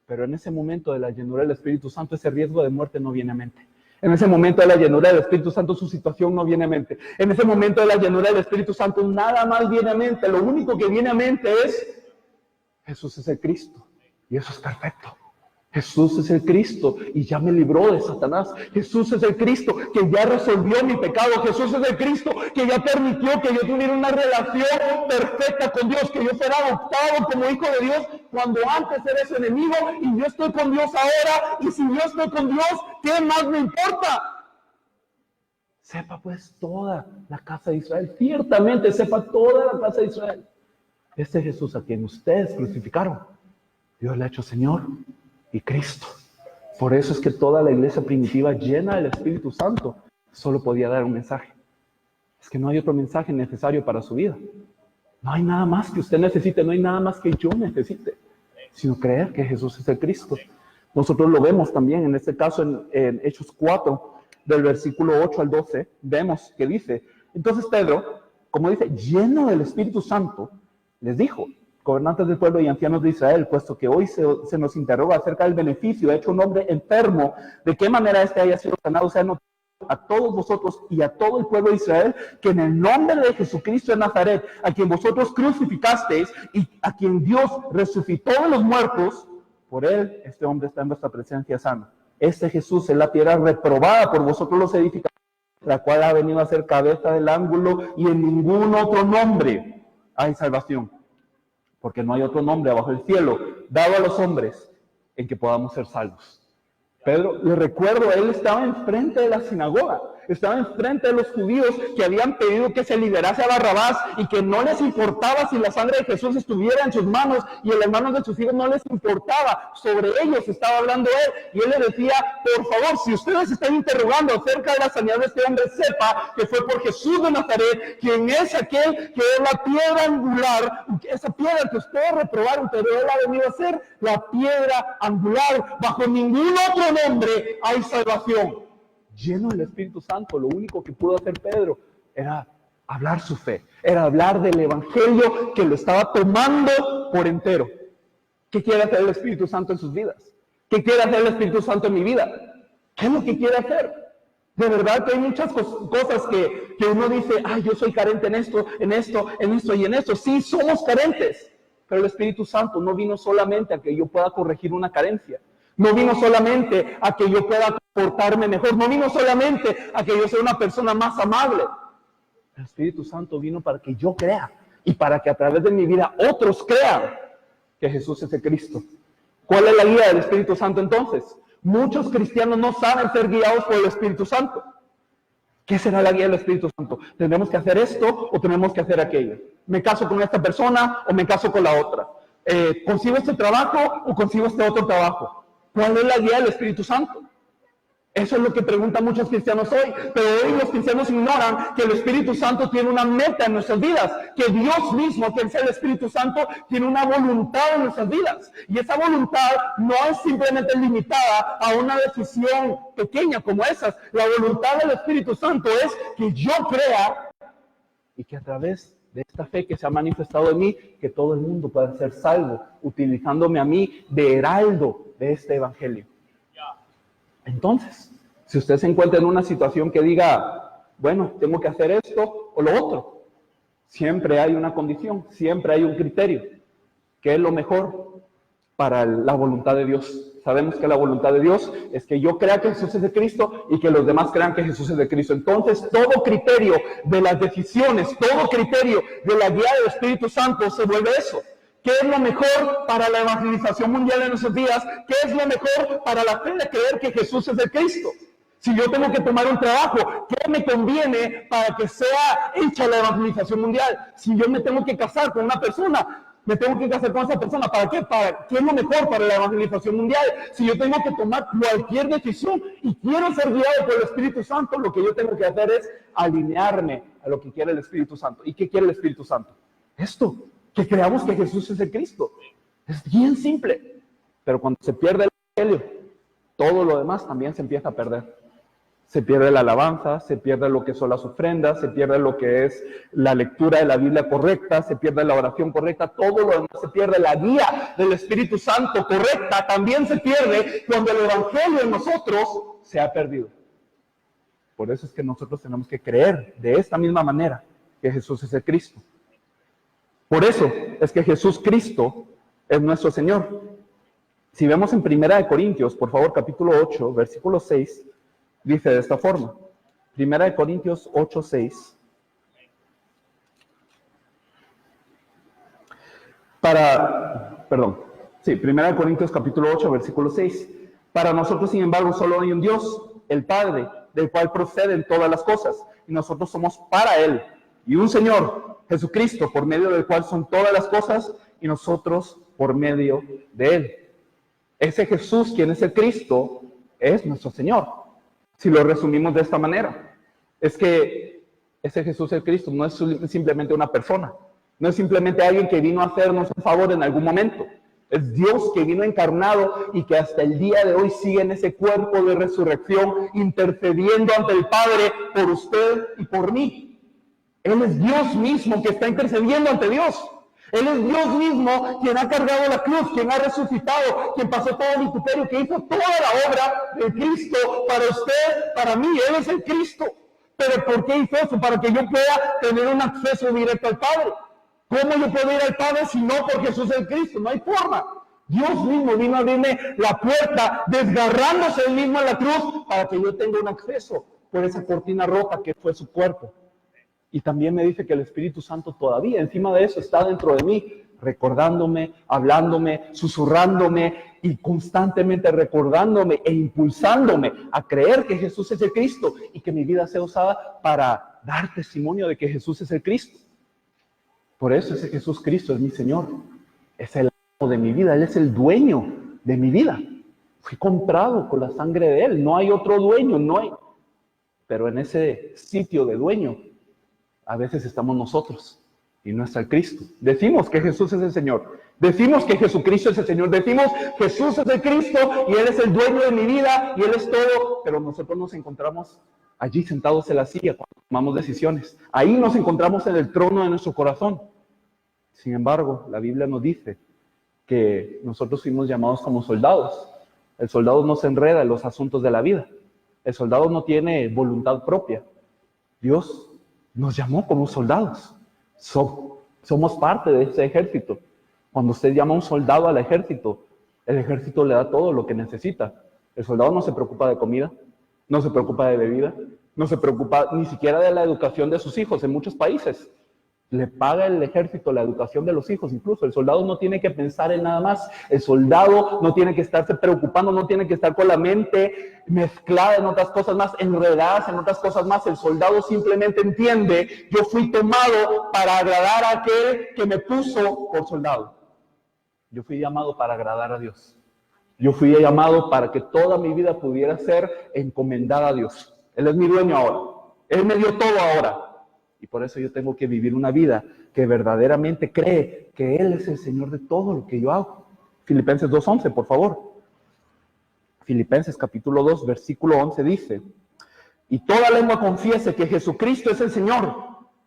Pero en ese momento de la llenura del Espíritu Santo, ese riesgo de muerte no viene a mente. En ese momento de la llenura del Espíritu Santo, su situación no viene a mente. En ese momento de la llenura del Espíritu Santo, nada más viene a mente. Lo único que viene a mente es, Jesús es el Cristo. Y eso es perfecto. Jesús es el Cristo y ya me libró de Satanás. Jesús es el Cristo que ya resolvió mi pecado. Jesús es el Cristo que ya permitió que yo tuviera una relación perfecta con Dios, que yo fuera adoptado como hijo de Dios cuando antes era su enemigo, y yo estoy con Dios ahora. Y si yo estoy con Dios, ¿qué más me importa? Sepa pues toda la casa de Israel, ciertamente sepa toda la casa de Israel, este Jesús a quien ustedes crucificaron, Dios le ha hecho Señor y Cristo. Por eso es que toda la iglesia primitiva llena del Espíritu Santo solo podía dar un mensaje. Es que no hay otro mensaje necesario para su vida. No hay nada más que usted necesite, no hay nada más que yo necesite, sino creer que Jesús es el Cristo. Nosotros lo vemos también en este caso en Hechos 4, del versículo 8 al 12, vemos que dice, entonces Pedro, como dice, lleno del Espíritu Santo, les dijo, gobernantes del pueblo y ancianos de Israel, puesto que hoy se nos interroga acerca del beneficio hecho un hombre enfermo, de qué manera este haya sido sanado, sea notorio a todos vosotros y a todo el pueblo de Israel, que en el nombre de Jesucristo de Nazaret, a quien vosotros crucificasteis y a quien Dios resucitó de los muertos, por él este hombre está en vuestra presencia sano. Este Jesús es la piedra reprobada por vosotros los edificadores, la cual ha venido a ser cabeza del ángulo, y en ningún otro nombre hay salvación, porque no hay otro nombre abajo del cielo dado a los hombres en que podamos ser salvos. Pedro, le recuerdo, él estaba enfrente de la sinagoga, estaba enfrente de los judíos que habían pedido que se liberase a Barrabás y que no les importaba si la sangre de Jesús estuviera en sus manos y en las manos de sus hijos, no les importaba. Sobre ellos estaba hablando él, y él le decía: por favor, si ustedes están interrogando acerca de la sanidad de este hombre, sepa que fue por Jesús de Nazaret, quien es aquel que es la piedra angular, esa piedra que ustedes reprobaron, pero él ha venido a ser la piedra angular. Bajo ningún otro nombre hay salvación. Lleno del Espíritu Santo, lo único que pudo hacer Pedro era hablar su fe, era hablar del Evangelio que lo estaba tomando por entero. ¿Qué quiere hacer el Espíritu Santo en sus vidas? ¿Qué quiere hacer el Espíritu Santo en mi vida? ¿Qué es lo que quiere hacer? De verdad que hay muchas cosas que uno dice: ay, yo soy carente en esto, en esto, en esto y en esto. Sí, somos carentes, pero el Espíritu Santo no vino solamente a que yo pueda corregir una carencia. No vino solamente a que yo pueda comportarme mejor. No vino solamente a que yo sea una persona más amable. El Espíritu Santo vino para que yo crea y para que a través de mi vida otros crean que Jesús es el Cristo. ¿Cuál es la guía del Espíritu Santo entonces? Muchos cristianos no saben ser guiados por el Espíritu Santo. ¿Qué será la guía del Espíritu Santo? ¿Tenemos que hacer esto o tenemos que hacer aquello? ¿Me caso con esta persona o me caso con la otra? ¿Consigo este trabajo o consigo este otro trabajo? ¿Cuál es la guía del Espíritu Santo? Eso es lo que preguntan muchos cristianos hoy, pero hoy los cristianos ignoran que el Espíritu Santo tiene una meta en nuestras vidas, que Dios mismo, que es el Espíritu Santo, tiene una voluntad en nuestras vidas, y esa voluntad no es simplemente limitada a una decisión pequeña como esas. La voluntad del Espíritu Santo es que yo crea y que a través de esta fe que se ha manifestado en mí, que todo el mundo pueda ser salvo, utilizándome a mí de heraldo de este Evangelio. Entonces, si usted se encuentra en una situación que diga: bueno, tengo que hacer esto o lo otro, siempre hay una condición, siempre hay un criterio. ¿Qué es lo mejor para la voluntad de Dios? Sabemos que la voluntad de Dios es que yo crea que Jesús es de Cristo y que los demás crean que Jesús es de Cristo. Entonces, todo criterio de las decisiones, todo criterio de la guía del Espíritu Santo se vuelve eso. ¿Qué es lo mejor para la evangelización mundial en nuestros días? ¿Qué es lo mejor para la fe de creer que Jesús es el Cristo? Si yo tengo que tomar un trabajo, ¿qué me conviene para que sea hecha la evangelización mundial? Si yo me tengo que casar con una persona, me tengo que casar con esa persona, ¿para qué? ¿Qué es lo mejor para la evangelización mundial? Si yo tengo que tomar cualquier decisión y quiero ser guiado por el Espíritu Santo, lo que yo tengo que hacer es alinearme a lo que quiere el Espíritu Santo. ¿Y qué quiere el Espíritu Santo? Esto. Que creamos que Jesús es el Cristo. Es bien simple. Pero cuando se pierde el Evangelio, todo lo demás también se empieza a perder. Se pierde la alabanza, se pierde lo que son las ofrendas, se pierde lo que es la lectura de la Biblia correcta, se pierde la oración correcta, todo lo demás se pierde. La guía del Espíritu Santo correcta también se pierde cuando el Evangelio en nosotros se ha perdido. Por eso es que nosotros tenemos que creer de esta misma manera que Jesús es el Cristo. Por eso es que Jesús Cristo es nuestro Señor. Si vemos en 1 Corintios, por favor, capítulo 8, versículo 6, dice de esta forma. 1 Corintios 8, 6. 1 Corintios capítulo 8, versículo 6. Para nosotros, sin embargo, solo hay un Dios, el Padre, del cual proceden todas las cosas, y nosotros somos para Él, y un Señor, Jesucristo, por medio del cual son todas las cosas, y nosotros por medio de Él. Ese Jesús, quien es el Cristo, es nuestro Señor. Si lo resumimos de esta manera, es que ese Jesús el Cristo no es simplemente una persona, no es simplemente alguien que vino a hacernos un favor en algún momento. Es Dios que vino encarnado y que hasta el día de hoy sigue en ese cuerpo de resurrección, intercediendo ante el Padre por usted y por mí. Él es Dios mismo que está intercediendo ante Dios. Él es Dios mismo quien ha cargado la cruz, quien ha resucitado, quien pasó todo el vituperio, que hizo toda la obra de Cristo para usted, para mí. Él es el Cristo. ¿Pero por qué hizo eso? Para que yo pueda tener un acceso directo al Padre. ¿Cómo yo puedo ir al Padre si no por Jesús el Cristo? No hay forma. Dios mismo vino a abrirme la puerta, desgarrándose él mismo en la cruz, para que yo tenga un acceso por esa cortina roja que fue su cuerpo. Y también me dice que el Espíritu Santo todavía encima de eso está dentro de mí, recordándome, hablándome, susurrándome y constantemente recordándome e impulsándome a creer que Jesús es el Cristo y que mi vida sea usada para dar testimonio de que Jesús es el Cristo. Por eso ese Jesús Cristo es mi Señor, es el amo de mi vida, Él es el dueño de mi vida. Fui comprado con la sangre de Él, no hay otro dueño, no hay. Pero en ese sitio de dueño, a veces estamos nosotros y no está el Cristo. Decimos que Jesús es el Señor, decimos que Jesucristo es el Señor, decimos Jesús es el Cristo y Él es el dueño de mi vida y Él es todo, pero nosotros nos encontramos allí sentados en la silla cuando tomamos decisiones. Ahí nos encontramos en el trono de nuestro corazón. Sin embargo, la Biblia nos dice que nosotros fuimos llamados como soldados. El soldado no se enreda en los asuntos de la vida. El soldado no tiene voluntad propia. Dios nos llamó como soldados. Somos parte de ese ejército. Cuando usted llama a un soldado al ejército, el ejército le da todo lo que necesita. El soldado no se preocupa de comida, no se preocupa de bebida, no se preocupa ni siquiera de la educación de sus hijos. En muchos países le paga el ejército la educación de los hijos. Incluso el soldado no tiene que pensar en nada más. El soldado no tiene que estarse preocupando, no tiene que estar con la mente mezclada en otras cosas más, enredadas en otras cosas más. El soldado simplemente entiende: yo fui tomado para agradar a aquel que me puso por soldado. Yo fui llamado para agradar a Dios. Yo fui llamado para que toda mi vida pudiera ser encomendada a Dios. Él es mi dueño ahora. Él me dio todo ahora. Y por eso yo tengo que vivir una vida que verdaderamente cree que Él es el Señor de todo lo que yo hago. Filipenses 2:11, por favor. Filipenses capítulo 2, versículo 11 dice: y toda lengua confiese que Jesucristo es el Señor,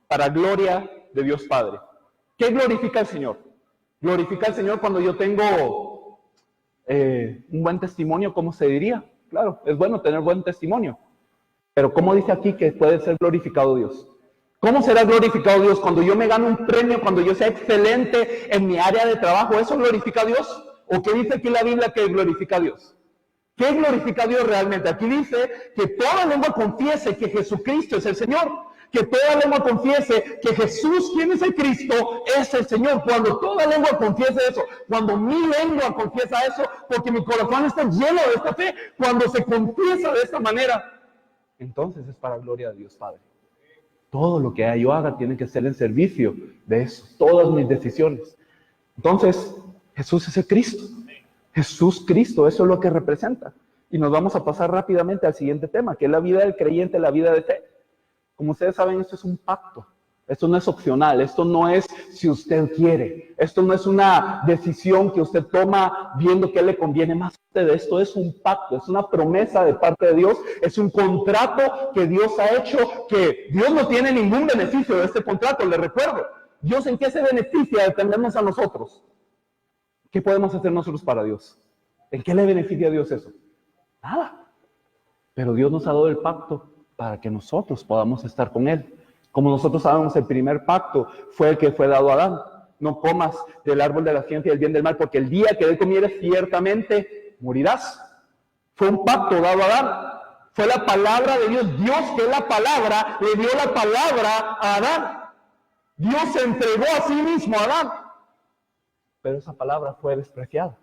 para gloria de Dios Padre. ¿Qué glorifica al Señor? Glorifica al Señor cuando yo tengo un buen testimonio, ¿cómo se diría? Claro, es bueno tener buen testimonio. Pero ¿cómo dice aquí que puede ser glorificado Dios? ¿Cómo será glorificado Dios? Cuando yo me gano un premio, cuando yo sea excelente en mi área de trabajo, ¿eso glorifica a Dios? ¿O qué dice aquí la Biblia que glorifica a Dios? ¿Qué glorifica a Dios realmente? Aquí dice que toda lengua confiese que Jesucristo es el Señor. Que toda lengua confiese que Jesús, quien es el Cristo, es el Señor. Cuando toda lengua confiese eso, cuando mi lengua confiesa eso, porque mi corazón está lleno de esta fe, cuando se confiesa de esta manera, entonces es para gloria de Dios Padre. Todo lo que yo haga tiene que ser en servicio de eso, todas mis decisiones. Entonces, Jesús es el Cristo. Jesús Cristo, eso es lo que representa. Y nos vamos a pasar rápidamente al siguiente tema, que es la vida del creyente, la vida de fe. Como ustedes saben, esto es un pacto. Esto no es opcional, esto no es si usted quiere. Esto no es una decisión que usted toma viendo qué le conviene más a usted. Esto es un pacto, es una promesa de parte de Dios, es un contrato que Dios ha hecho, que Dios no tiene ningún beneficio de este contrato, le recuerdo. Dios, ¿en qué se beneficia de tenernos a nosotros? ¿Qué podemos hacer nosotros para Dios? ¿En qué le beneficia a Dios eso? Nada. Pero Dios nos ha dado el pacto para que nosotros podamos estar con Él. Como nosotros sabemos, el primer pacto fue el que fue dado a Adán. No comas del árbol de la ciencia del bien y del mal, porque el día que de él comieres ciertamente morirás. Fue un pacto dado a Adán. Fue la palabra de Dios. Dios, que es la palabra, le dio la palabra a Adán. Dios se entregó a sí mismo a Adán. Pero esa palabra fue despreciada.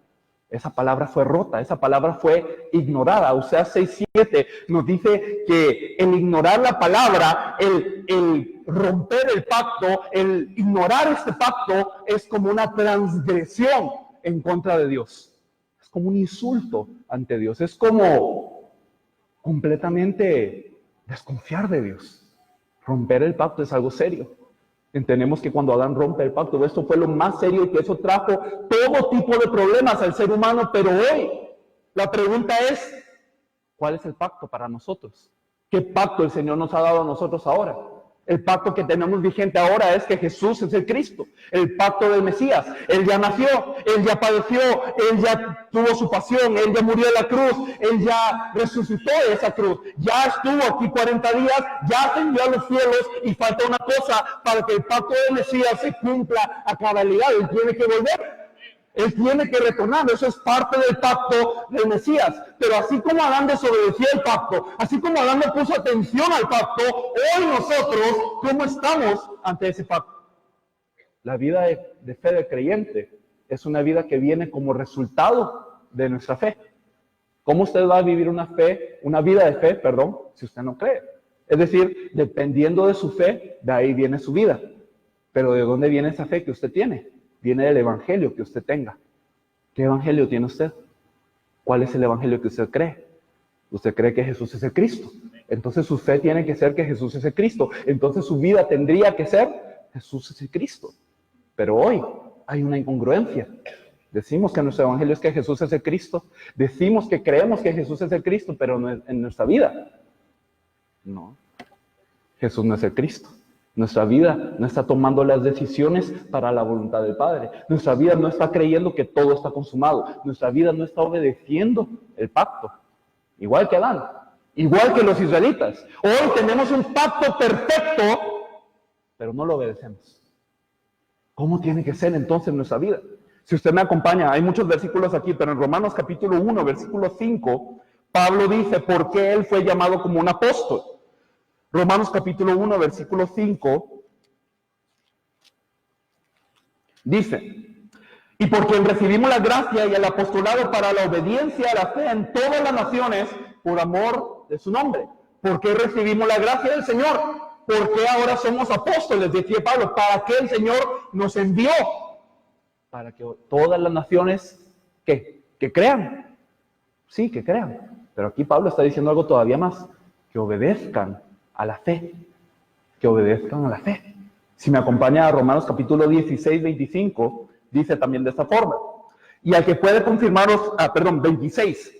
Esa palabra fue rota, esa palabra fue ignorada. Oseas 6:7 nos dice que el ignorar la palabra, el romper el pacto, el ignorar este pacto es como una transgresión en contra de Dios. Es como un insulto ante Dios. Es como completamente desconfiar de Dios. Romper el pacto es algo serio. Entendemos que cuando Adán rompe el pacto, esto fue lo más serio y que eso trajo todo tipo de problemas al ser humano. Pero hoy la pregunta es, ¿cuál es el pacto para nosotros? ¿Qué pacto el Señor nos ha dado a nosotros ahora? El pacto que tenemos vigente ahora es que Jesús es el Cristo, el pacto del Mesías. Él ya nació, Él ya padeció, Él ya tuvo su pasión, Él ya murió en la cruz, Él ya resucitó de esa cruz, ya estuvo aquí 40 días, ya ascendió a los cielos y falta una cosa para que el pacto del Mesías se cumpla a cabalidad. Él tiene que volver. Él tiene que retornar, eso es parte del pacto del Mesías. Pero así como Adán desobedeció el pacto, así como Adán no puso atención al pacto, hoy nosotros, ¿cómo estamos ante ese pacto? La vida de fe del creyente es una vida que viene como resultado de nuestra fe. ¿Cómo usted va a vivir una vida de fe, si usted no cree? Es decir, dependiendo de su fe, de ahí viene su vida. Pero ¿de dónde viene esa fe que usted tiene? Viene del evangelio que usted tenga. ¿Qué evangelio tiene usted? ¿Cuál es el evangelio que usted cree? Usted cree que Jesús es el Cristo. Entonces su fe tiene que ser que Jesús es el Cristo. Entonces su vida tendría que ser Jesús es el Cristo. Pero hoy hay una incongruencia. Decimos que nuestro evangelio es que Jesús es el Cristo. Decimos que creemos que Jesús es el Cristo, pero no en nuestra vida. No. Jesús no es el Cristo. Nuestra vida no está tomando las decisiones para la voluntad del Padre. Nuestra vida no está creyendo que todo está consumado. Nuestra vida no está obedeciendo el pacto. Igual que Adán, igual que los israelitas. Hoy tenemos un pacto perfecto, pero no lo obedecemos. ¿Cómo tiene que ser entonces nuestra vida? Si usted me acompaña, hay muchos versículos aquí, pero en Romanos capítulo 1, versículo 5, Pablo dice por qué él fue llamado como un apóstol. Romanos capítulo 1, versículo 5, dice, y por quien recibimos la gracia y el apostolado para la obediencia a la fe en todas las naciones, por amor de su nombre. ¿Por qué recibimos la gracia del Señor? ¿Por qué ahora somos apóstoles? Decía Pablo, ¿para qué el Señor nos envió? Para que todas las naciones, que crean. Sí, que crean. Pero aquí Pablo está diciendo algo todavía más, que obedezcan a la fe, que obedezcan a la fe. Si me acompaña a Romanos capítulo 16, 25, dice también de esta forma. Y al que puede confirmaros, 26,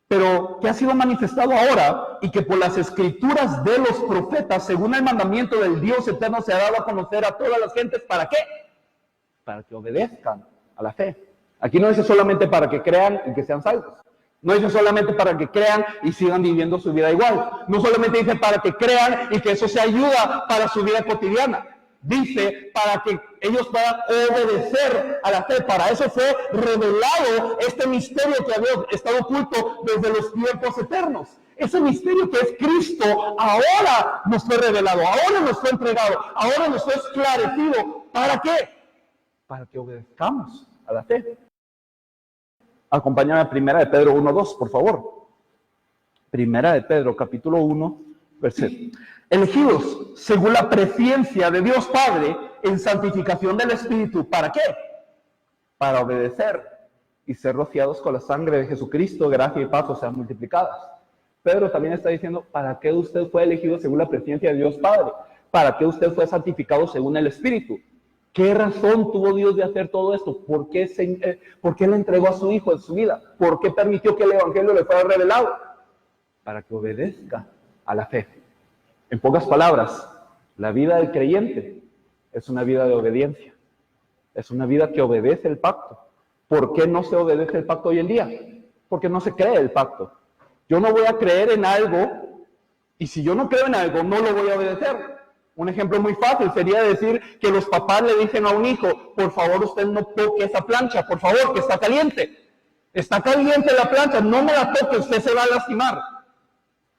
pero que ha sido manifestado ahora y que por las escrituras de los profetas, según el mandamiento del Dios eterno, se ha dado a conocer a todas las gentes. ¿Para qué? Para que obedezcan a la fe. Aquí no dice solamente para que crean y que sean salvos. No dice solamente para que crean y sigan viviendo su vida igual. No solamente dice para que crean y que eso sea ayuda para su vida cotidiana. Dice para que ellos puedan obedecer a la fe. Para eso fue revelado este misterio que había estado oculto desde los tiempos eternos. Ese misterio que es Cristo ahora nos fue revelado, ahora nos fue entregado, ahora nos fue esclarecido. ¿Para qué? Para que obedezcamos a la fe. Acompáñame a Primera de Pedro 1:2, por favor. Primera de Pedro, capítulo 1, versículo. Elegidos según la presciencia de Dios Padre en santificación del Espíritu. ¿Para qué? Para obedecer y ser rociados con la sangre de Jesucristo, gracia y paz sean multiplicadas. Pedro también está diciendo, ¿para qué usted fue elegido según la presciencia de Dios Padre? ¿Para qué usted fue santificado según el Espíritu? ¿Qué razón tuvo Dios de hacer todo esto? ¿Por qué le entregó a su Hijo en su vida? ¿Por qué permitió que el Evangelio le fuera revelado? Para que obedezca a la fe. En pocas palabras, la vida del creyente es una vida de obediencia. Es una vida que obedece el pacto. ¿Por qué no se obedece el pacto hoy en día? Porque no se cree el pacto. Yo no voy a creer en algo, y si yo no creo en algo, no lo voy a obedecer. Un ejemplo muy fácil sería decir que los papás le dicen a un hijo, por favor usted no toque esa plancha, por favor, que está caliente. Está caliente la plancha, no me la toque, usted se va a lastimar.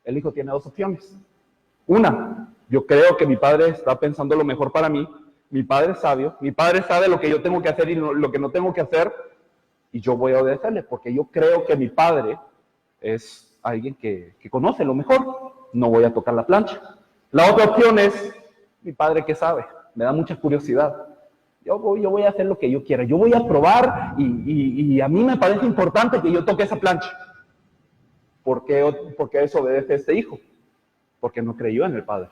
El hijo tiene dos opciones. Una, yo creo que mi padre está pensando lo mejor para mí, mi padre es sabio, mi padre sabe lo que yo tengo que hacer y lo que no tengo que hacer, y yo voy a obedecerle, porque yo creo que mi padre es alguien que conoce lo mejor, no voy a tocar la plancha. La otra opción es, mi padre que sabe, me da mucha curiosidad, yo voy a hacer lo que yo quiera, yo voy a probar y a mí me parece importante que yo toque esa plancha. ¿Por qué desobedece este hijo? Porque no creyó en el Padre.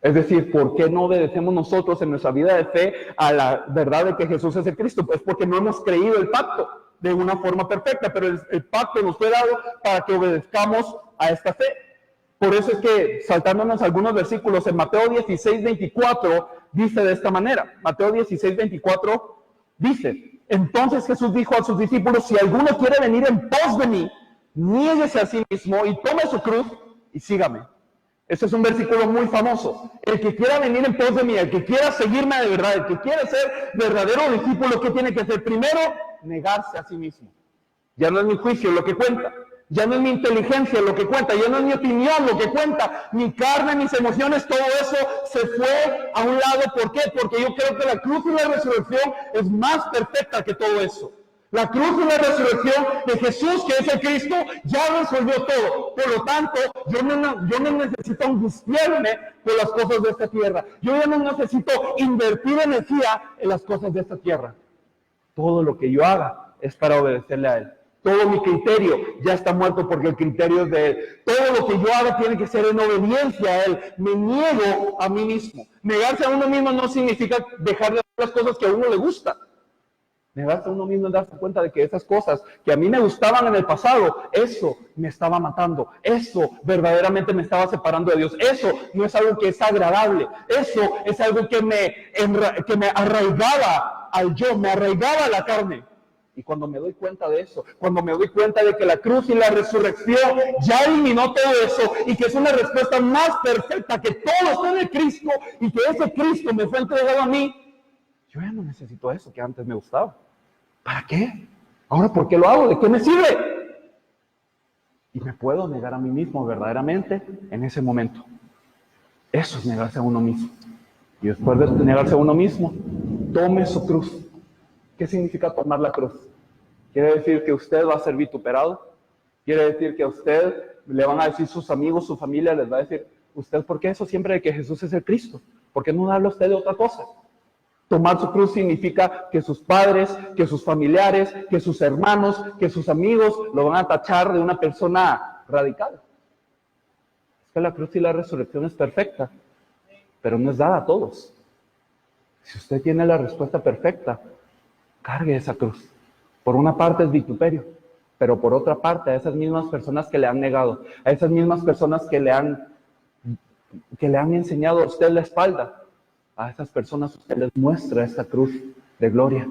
Es decir, ¿por qué no obedecemos nosotros en nuestra vida de fe a la verdad de que Jesús es el Cristo? Pues porque no hemos creído el pacto de una forma perfecta, pero el pacto nos fue dado para que obedezcamos a esta fe. Por eso es que, saltándonos algunos versículos, en Mateo 16:24, dice de esta manera. Mateo 16:24 dice: entonces Jesús dijo a sus discípulos: si alguno quiere venir en pos de mí, niéguese a sí mismo y tome su cruz y sígame. Ese es un versículo muy famoso. El que quiera venir en pos de mí, el que quiera seguirme de verdad, el que quiera ser verdadero discípulo, ¿qué tiene que hacer? Primero, negarse a sí mismo. Ya no es mi juicio lo que cuenta, ya no es mi inteligencia lo que cuenta, ya no es mi opinión lo que cuenta, mi carne, mis emociones, todo eso se fue a un lado. ¿Por qué? Porque yo creo que la cruz y la resurrección es más perfecta que todo eso. La cruz y la resurrección de Jesús, que es el Cristo, ya resolvió todo. Por lo tanto, yo no necesito angustiarme por las cosas de esta tierra. Yo ya no necesito invertir energía en las cosas de esta tierra. Todo lo que yo haga es para obedecerle a Él. Todo mi criterio ya está muerto porque el criterio es de Él. Todo lo que yo haga tiene que ser en obediencia a Él. Me niego a mí mismo. Negarse a uno mismo no significa dejar de hacer las cosas que a uno le gustan. Negarse a uno mismo es darse cuenta de que esas cosas que a mí me gustaban en el pasado, eso me estaba matando, eso verdaderamente me estaba separando de Dios, eso no es algo que es agradable, eso es algo que me arraigaba al yo, me arraigaba a la carne. Y cuando me doy cuenta de eso, cuando me doy cuenta de que la cruz y la resurrección ya eliminó todo eso y que es una respuesta más perfecta, que todo está en el Cristo y que ese Cristo me fue entregado a mí, yo ya no necesito eso que antes me gustaba. ¿Para qué? Ahora, ¿por qué lo hago? ¿De qué me sirve? Y me puedo negar a mí mismo verdaderamente en ese momento. Eso es negarse a uno mismo. Y después de negarse a uno mismo, tome su cruz. ¿Qué significa tomar la cruz? ¿Quiere decir que usted va a ser vituperado? ¿Quiere decir que a usted le van a decir sus amigos, su familia, les va a decir, usted, ¿por qué eso siempre de que Jesús es el Cristo? ¿Por qué no habla usted de otra cosa? Tomar su cruz significa que sus padres, que sus familiares, que sus hermanos, que sus amigos lo van a tachar de una persona radical. Es que la cruz y la resurrección es perfecta, pero no es dada a todos. Si usted tiene la respuesta perfecta, cargue esa cruz. Por una parte es vituperio, pero por otra parte a esas mismas personas que le han negado, a esas mismas personas que le han enseñado a usted la espalda, a esas personas usted les muestra esta cruz de gloria,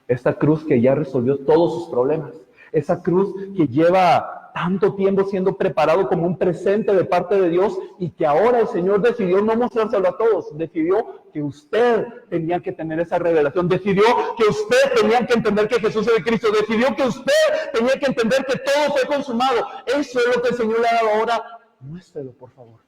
esta cruz que ya resolvió todos sus problemas, esa cruz que lleva tanto tiempo siendo preparado como un presente de parte de Dios y que ahora el Señor decidió no mostrárselo a todos, decidió que usted tenía que tener esa revelación, decidió que usted tenía que entender que Jesús es el Cristo, decidió que usted tenía que entender que todo fue consumado. Eso es lo que el Señor le ha dado ahora. Muéstrelo, por favor.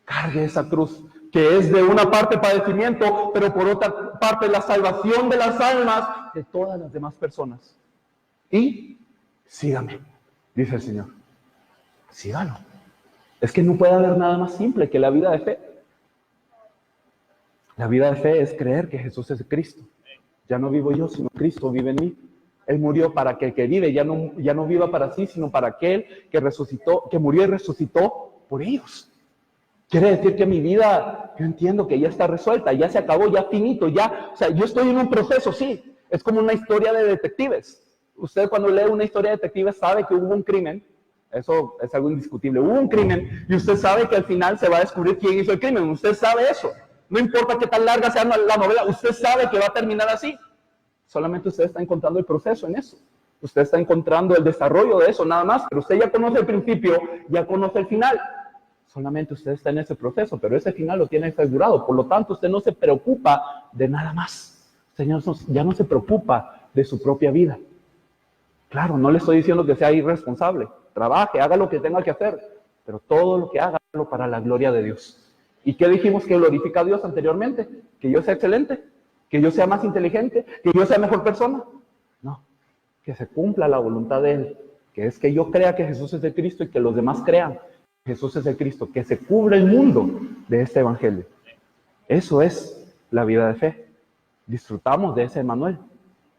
Cargue esa cruz, que es de una parte padecimiento, pero por otra parte la salvación de las almas de todas las demás personas. Y sígame, dice el Señor. Sígalo. Es que no puede haber nada más simple que la vida de fe. La vida de fe es creer que Jesús es Cristo. Ya no vivo yo, sino Cristo vive en mí. Él murió para que el que vive ya no viva para sí, sino para aquel que resucitó, que murió y resucitó por ellos. Quiere decir que mi vida, yo entiendo que ya está resuelta, ya se acabó, ya finito, ya, o sea, yo estoy en un proceso, sí. Es como una historia de detectives. Usted cuando lee una historia de detectives sabe que hubo un crimen, eso es algo indiscutible, hubo un crimen y usted sabe que al final se va a descubrir quién hizo el crimen, usted sabe eso. No importa qué tan larga sea la novela, usted sabe que va a terminar así. Solamente usted está encontrando el proceso en eso. Usted está encontrando el desarrollo de eso, nada más, pero usted ya conoce el principio, ya conoce el final. Solamente usted está en ese proceso, pero ese final lo tiene asegurado. Por lo tanto, usted no se preocupa de nada más. Usted ya no se preocupa de su propia vida. Claro, no le estoy diciendo que sea irresponsable. Trabaje, haga lo que tenga que hacer, pero todo lo que haga, hágalo para la gloria de Dios. ¿Y qué dijimos que glorifica a Dios anteriormente? ¿Que yo sea excelente? ¿Que yo sea más inteligente? ¿Que yo sea mejor persona? No, que se cumpla la voluntad de Él, que es que yo crea que Jesús es el Cristo y que los demás crean Jesús es el Cristo, que se cubra el mundo de este evangelio. Eso es la vida de fe. Disfrutamos de ese Emmanuel.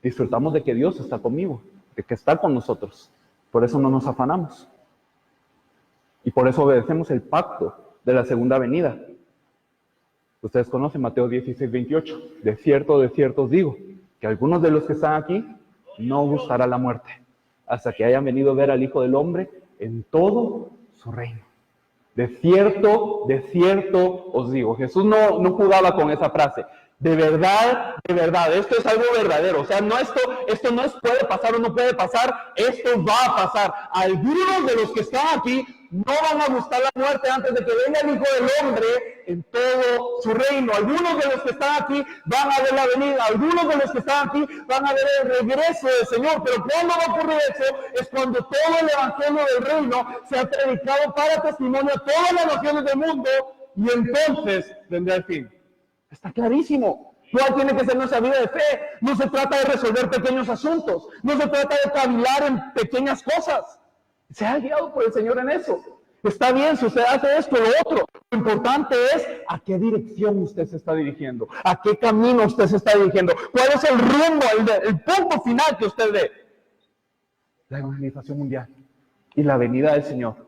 Disfrutamos de que Dios está conmigo, de que está con nosotros. Por eso no nos afanamos. Y por eso obedecemos el pacto de la segunda venida. Ustedes conocen Mateo 16:28. De cierto os digo, que algunos de los que están aquí no gustará la muerte, hasta que hayan venido a ver al Hijo del Hombre en todo su reino. de cierto os digo. Jesús no jugaba con esa frase. De verdad, esto es algo verdadero. O sea, esto no es puede pasar o no puede pasar, esto va a pasar. Algunos de los que están aquí no van a buscar la muerte antes de que venga el Hijo del Hombre en todo su reino. Algunos de los que están aquí van a ver la venida. Algunos de los que están aquí van a ver el regreso del Señor. Pero ¿cuándo va a ocurrir eso? Es cuando todo el evangelio del reino se ha predicado para testimonio a todas las naciones del mundo, y entonces vendrá el fin. Está clarísimo. ¿Cuál tiene que ser nuestra vida de fe? No se trata de resolver pequeños asuntos. No se trata de cavilar en pequeñas cosas. Se ha guiado por el Señor en eso. Está bien si usted hace esto o lo otro. Lo importante es a qué dirección usted se está dirigiendo. A qué camino usted se está dirigiendo. ¿Cuál es el rumbo, el punto final que usted ve? La evangelización mundial y la venida del Señor.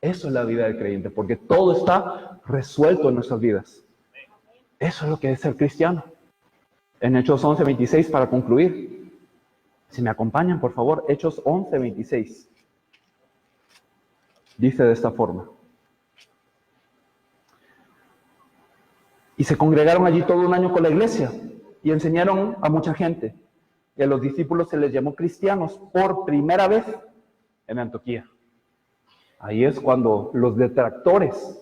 Eso es la vida del creyente, porque todo está resuelto en nuestras vidas. Eso es lo que es ser cristiano. En Hechos 11:26, para concluir, si me acompañan, por favor, Hechos 11:26. Dice de esta forma: y se congregaron allí todo un año con la iglesia y enseñaron a mucha gente. Y a los discípulos se les llamó cristianos por primera vez en Antioquía. Ahí es cuando los detractores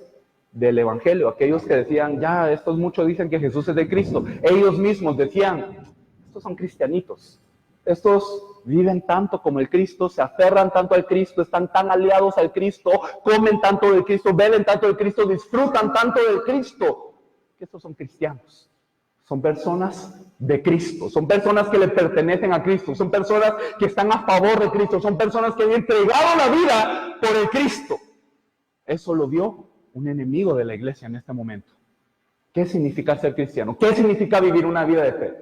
del evangelio, aquellos que decían, ya, estos muchos dicen que Jesús es de Cristo, ellos mismos decían, estos son cristianitos, estos viven tanto como el Cristo, se aferran tanto al Cristo, están tan aliados al Cristo, comen tanto del Cristo, beben tanto del Cristo, disfrutan tanto del Cristo, que estos son cristianos. Son personas de Cristo, son personas que le pertenecen a Cristo, son personas que están a favor de Cristo, son personas que han entregado la vida por el Cristo. Eso lo vio un enemigo de la iglesia en este momento. ¿Qué significa ser cristiano? ¿Qué significa vivir una vida de fe?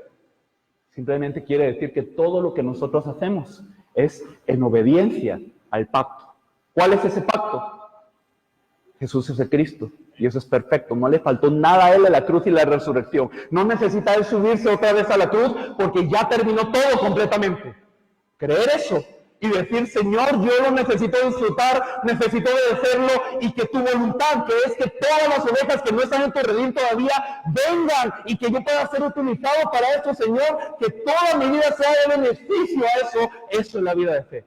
Simplemente quiere decir que todo lo que nosotros hacemos es en obediencia al pacto. ¿Cuál es ese pacto? Jesús es el Cristo. Y eso es perfecto. No le faltó nada a él en la cruz y la resurrección. No necesita él subirse otra vez a la cruz porque ya terminó todo completamente. Creer eso y decir, Señor, yo lo necesito disfrutar, necesito obedecerlo, y que tu voluntad, que es que todas las ovejas que no están en tu redil todavía, vengan y que yo pueda ser utilizado para esto, Señor, que toda mi vida sea de beneficio a eso. Eso es la vida de fe.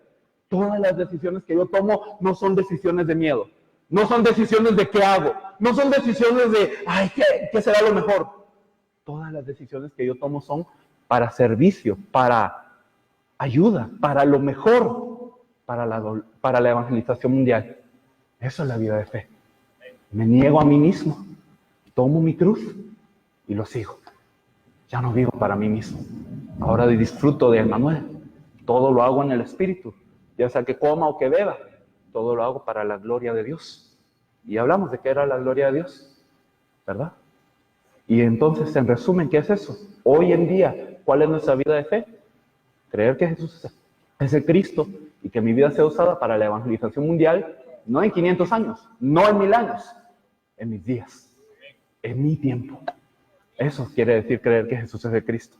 Todas las decisiones que yo tomo no son decisiones de miedo. No son decisiones de qué hago. No son decisiones de, ay, ¿qué será lo mejor? Todas las decisiones que yo tomo son para servicio, para ayuda, para lo mejor, para la evangelización mundial. Eso es la vida de fe. Me niego a mí mismo, tomo mi cruz y lo sigo. Ya no vivo para mí mismo. Ahora disfruto de Emmanuel. Todo lo hago en el Espíritu. Ya sea que coma o que beba, todo lo hago para la gloria de Dios. Y hablamos de qué era la gloria de Dios, ¿verdad? Y entonces, en resumen, ¿qué es eso? Hoy en día, ¿cuál es nuestra vida de fe? Creer que Jesús es el Cristo y que mi vida sea usada para la evangelización mundial, no en 500 años, no en 1000 años, en mis días, en mi tiempo. Eso quiere decir creer que Jesús es el Cristo.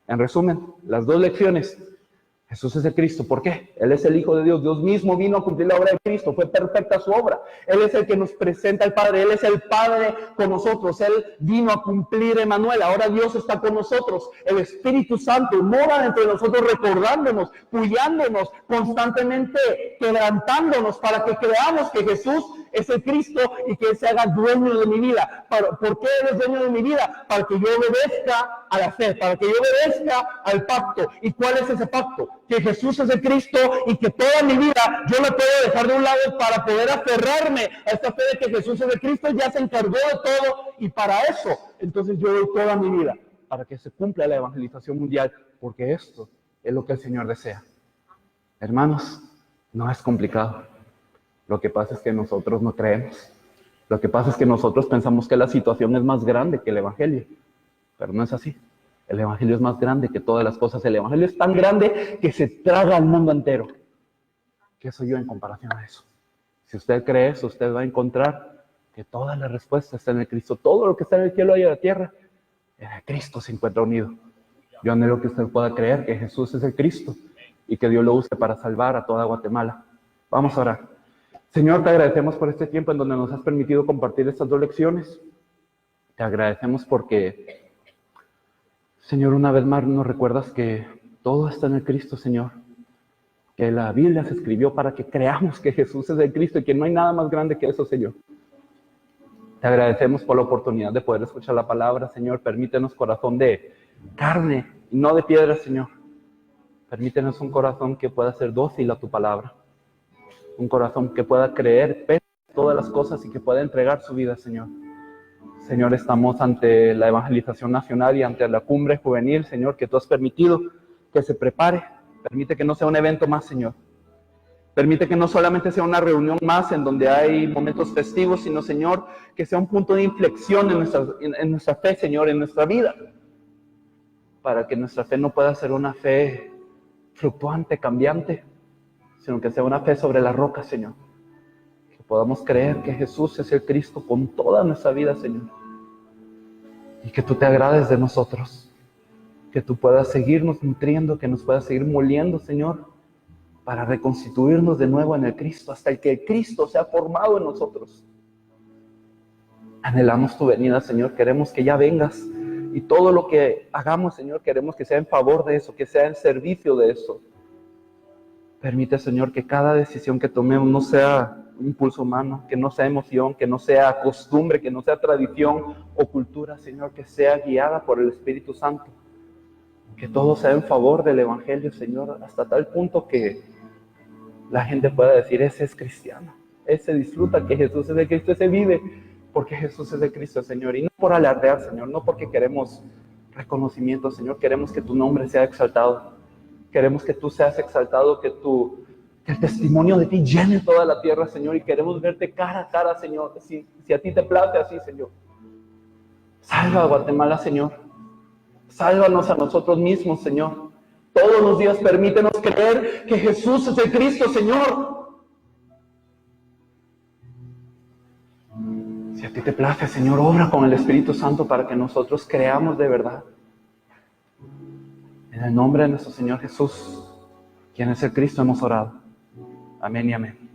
En resumen, las dos lecciones. Jesús es el Cristo. ¿Por qué? Él es el Hijo de Dios. Dios mismo vino a cumplir la obra de Cristo. Fue perfecta su obra. Él es el que nos presenta al Padre. Él es el Padre con nosotros. Él vino a cumplir Emmanuel. Ahora Dios está con nosotros. El Espíritu Santo mora dentro de nosotros, recordándonos, cuidándonos, constantemente quebrantándonos para que creamos que Jesús es el Cristo y que Él se haga dueño de mi vida. ¿Por qué Él es dueño de mi vida? Para que yo obedezca a la fe, para que yo obedezca al pacto. ¿Y cuál es ese pacto? Que Jesús es el Cristo y que toda mi vida yo lo puedo dejar de un lado para poder aferrarme a esta fe de que Jesús es el Cristo. Ya se encargó de todo, y para eso entonces yo doy toda mi vida para que se cumpla la evangelización mundial, porque esto es lo que el Señor desea. Hermanos, no es complicado. Lo que pasa es que nosotros no creemos. Lo que pasa es que nosotros pensamos que la situación es más grande que el Evangelio. Pero no es así. El Evangelio es más grande que todas las cosas. El Evangelio es tan grande que se traga al mundo entero. ¿Qué soy yo en comparación a eso? Si usted cree eso, usted va a encontrar que toda la respuesta está en el Cristo. Todo lo que está en el cielo y en la tierra, en el Cristo se encuentra unido. Yo anhelo que usted pueda creer que Jesús es el Cristo y que Dios lo use para salvar a toda Guatemala. Vamos a orar. Señor, te agradecemos por este tiempo en donde nos has permitido compartir estas 2 lecciones. Te agradecemos porque, Señor, una vez más nos recuerdas que todo está en el Cristo, Señor. Que la Biblia se escribió para que creamos que Jesús es el Cristo y que no hay nada más grande que eso, Señor. Te agradecemos por la oportunidad de poder escuchar la palabra, Señor. Permítenos corazón de carne y no de piedra, Señor. Permítenos un corazón que pueda ser dócil a tu palabra. Un corazón que pueda creer todas las cosas y que pueda entregar su vida, Señor. Señor, estamos ante la evangelización nacional y ante la cumbre juvenil, Señor, que tú has permitido que se prepare. Permite que no sea un evento más, Señor. Permite que no solamente sea una reunión más en donde hay momentos festivos, sino, Señor, que sea un punto de inflexión en nuestra fe, Señor, en nuestra vida. Para que nuestra fe no pueda ser una fe fluctuante, cambiante, sino que sea una fe sobre la roca, Señor. Que podamos creer que Jesús es el Cristo con toda nuestra vida, Señor. Y que tú te agrades de nosotros. Que tú puedas seguirnos nutriendo, que nos puedas seguir moliendo, Señor, para reconstituirnos de nuevo en el Cristo, hasta el que el Cristo sea formado en nosotros. Anhelamos tu venida, Señor. Queremos que ya vengas. Y todo lo que hagamos, Señor, queremos que sea en favor de eso, que sea en servicio de eso. Permite, Señor, que cada decisión que tomemos no sea un impulso humano, que no sea emoción, que no sea costumbre, que no sea tradición o cultura, Señor, que sea guiada por el Espíritu Santo. Que todo sea en favor del Evangelio, Señor, hasta tal punto que la gente pueda decir, ese es cristiano, ese disfruta que Jesús es el Cristo, ese vive porque Jesús es el Cristo, Señor. Y no por alardear, Señor, no porque queremos reconocimiento, Señor, queremos que tu nombre sea exaltado. Queremos que tú seas exaltado, que el testimonio de ti llene toda la tierra, Señor, y queremos verte cara a cara, Señor, si a ti te place así, Señor. Salva a Guatemala, Señor. Sálvanos a nosotros mismos, Señor. Todos los días permítenos creer que Jesús es el Cristo, Señor. Si a ti te place, Señor, obra con el Espíritu Santo para que nosotros creamos de verdad. En el nombre de nuestro Señor Jesús, quien es el Cristo, hemos orado. Amén y amén.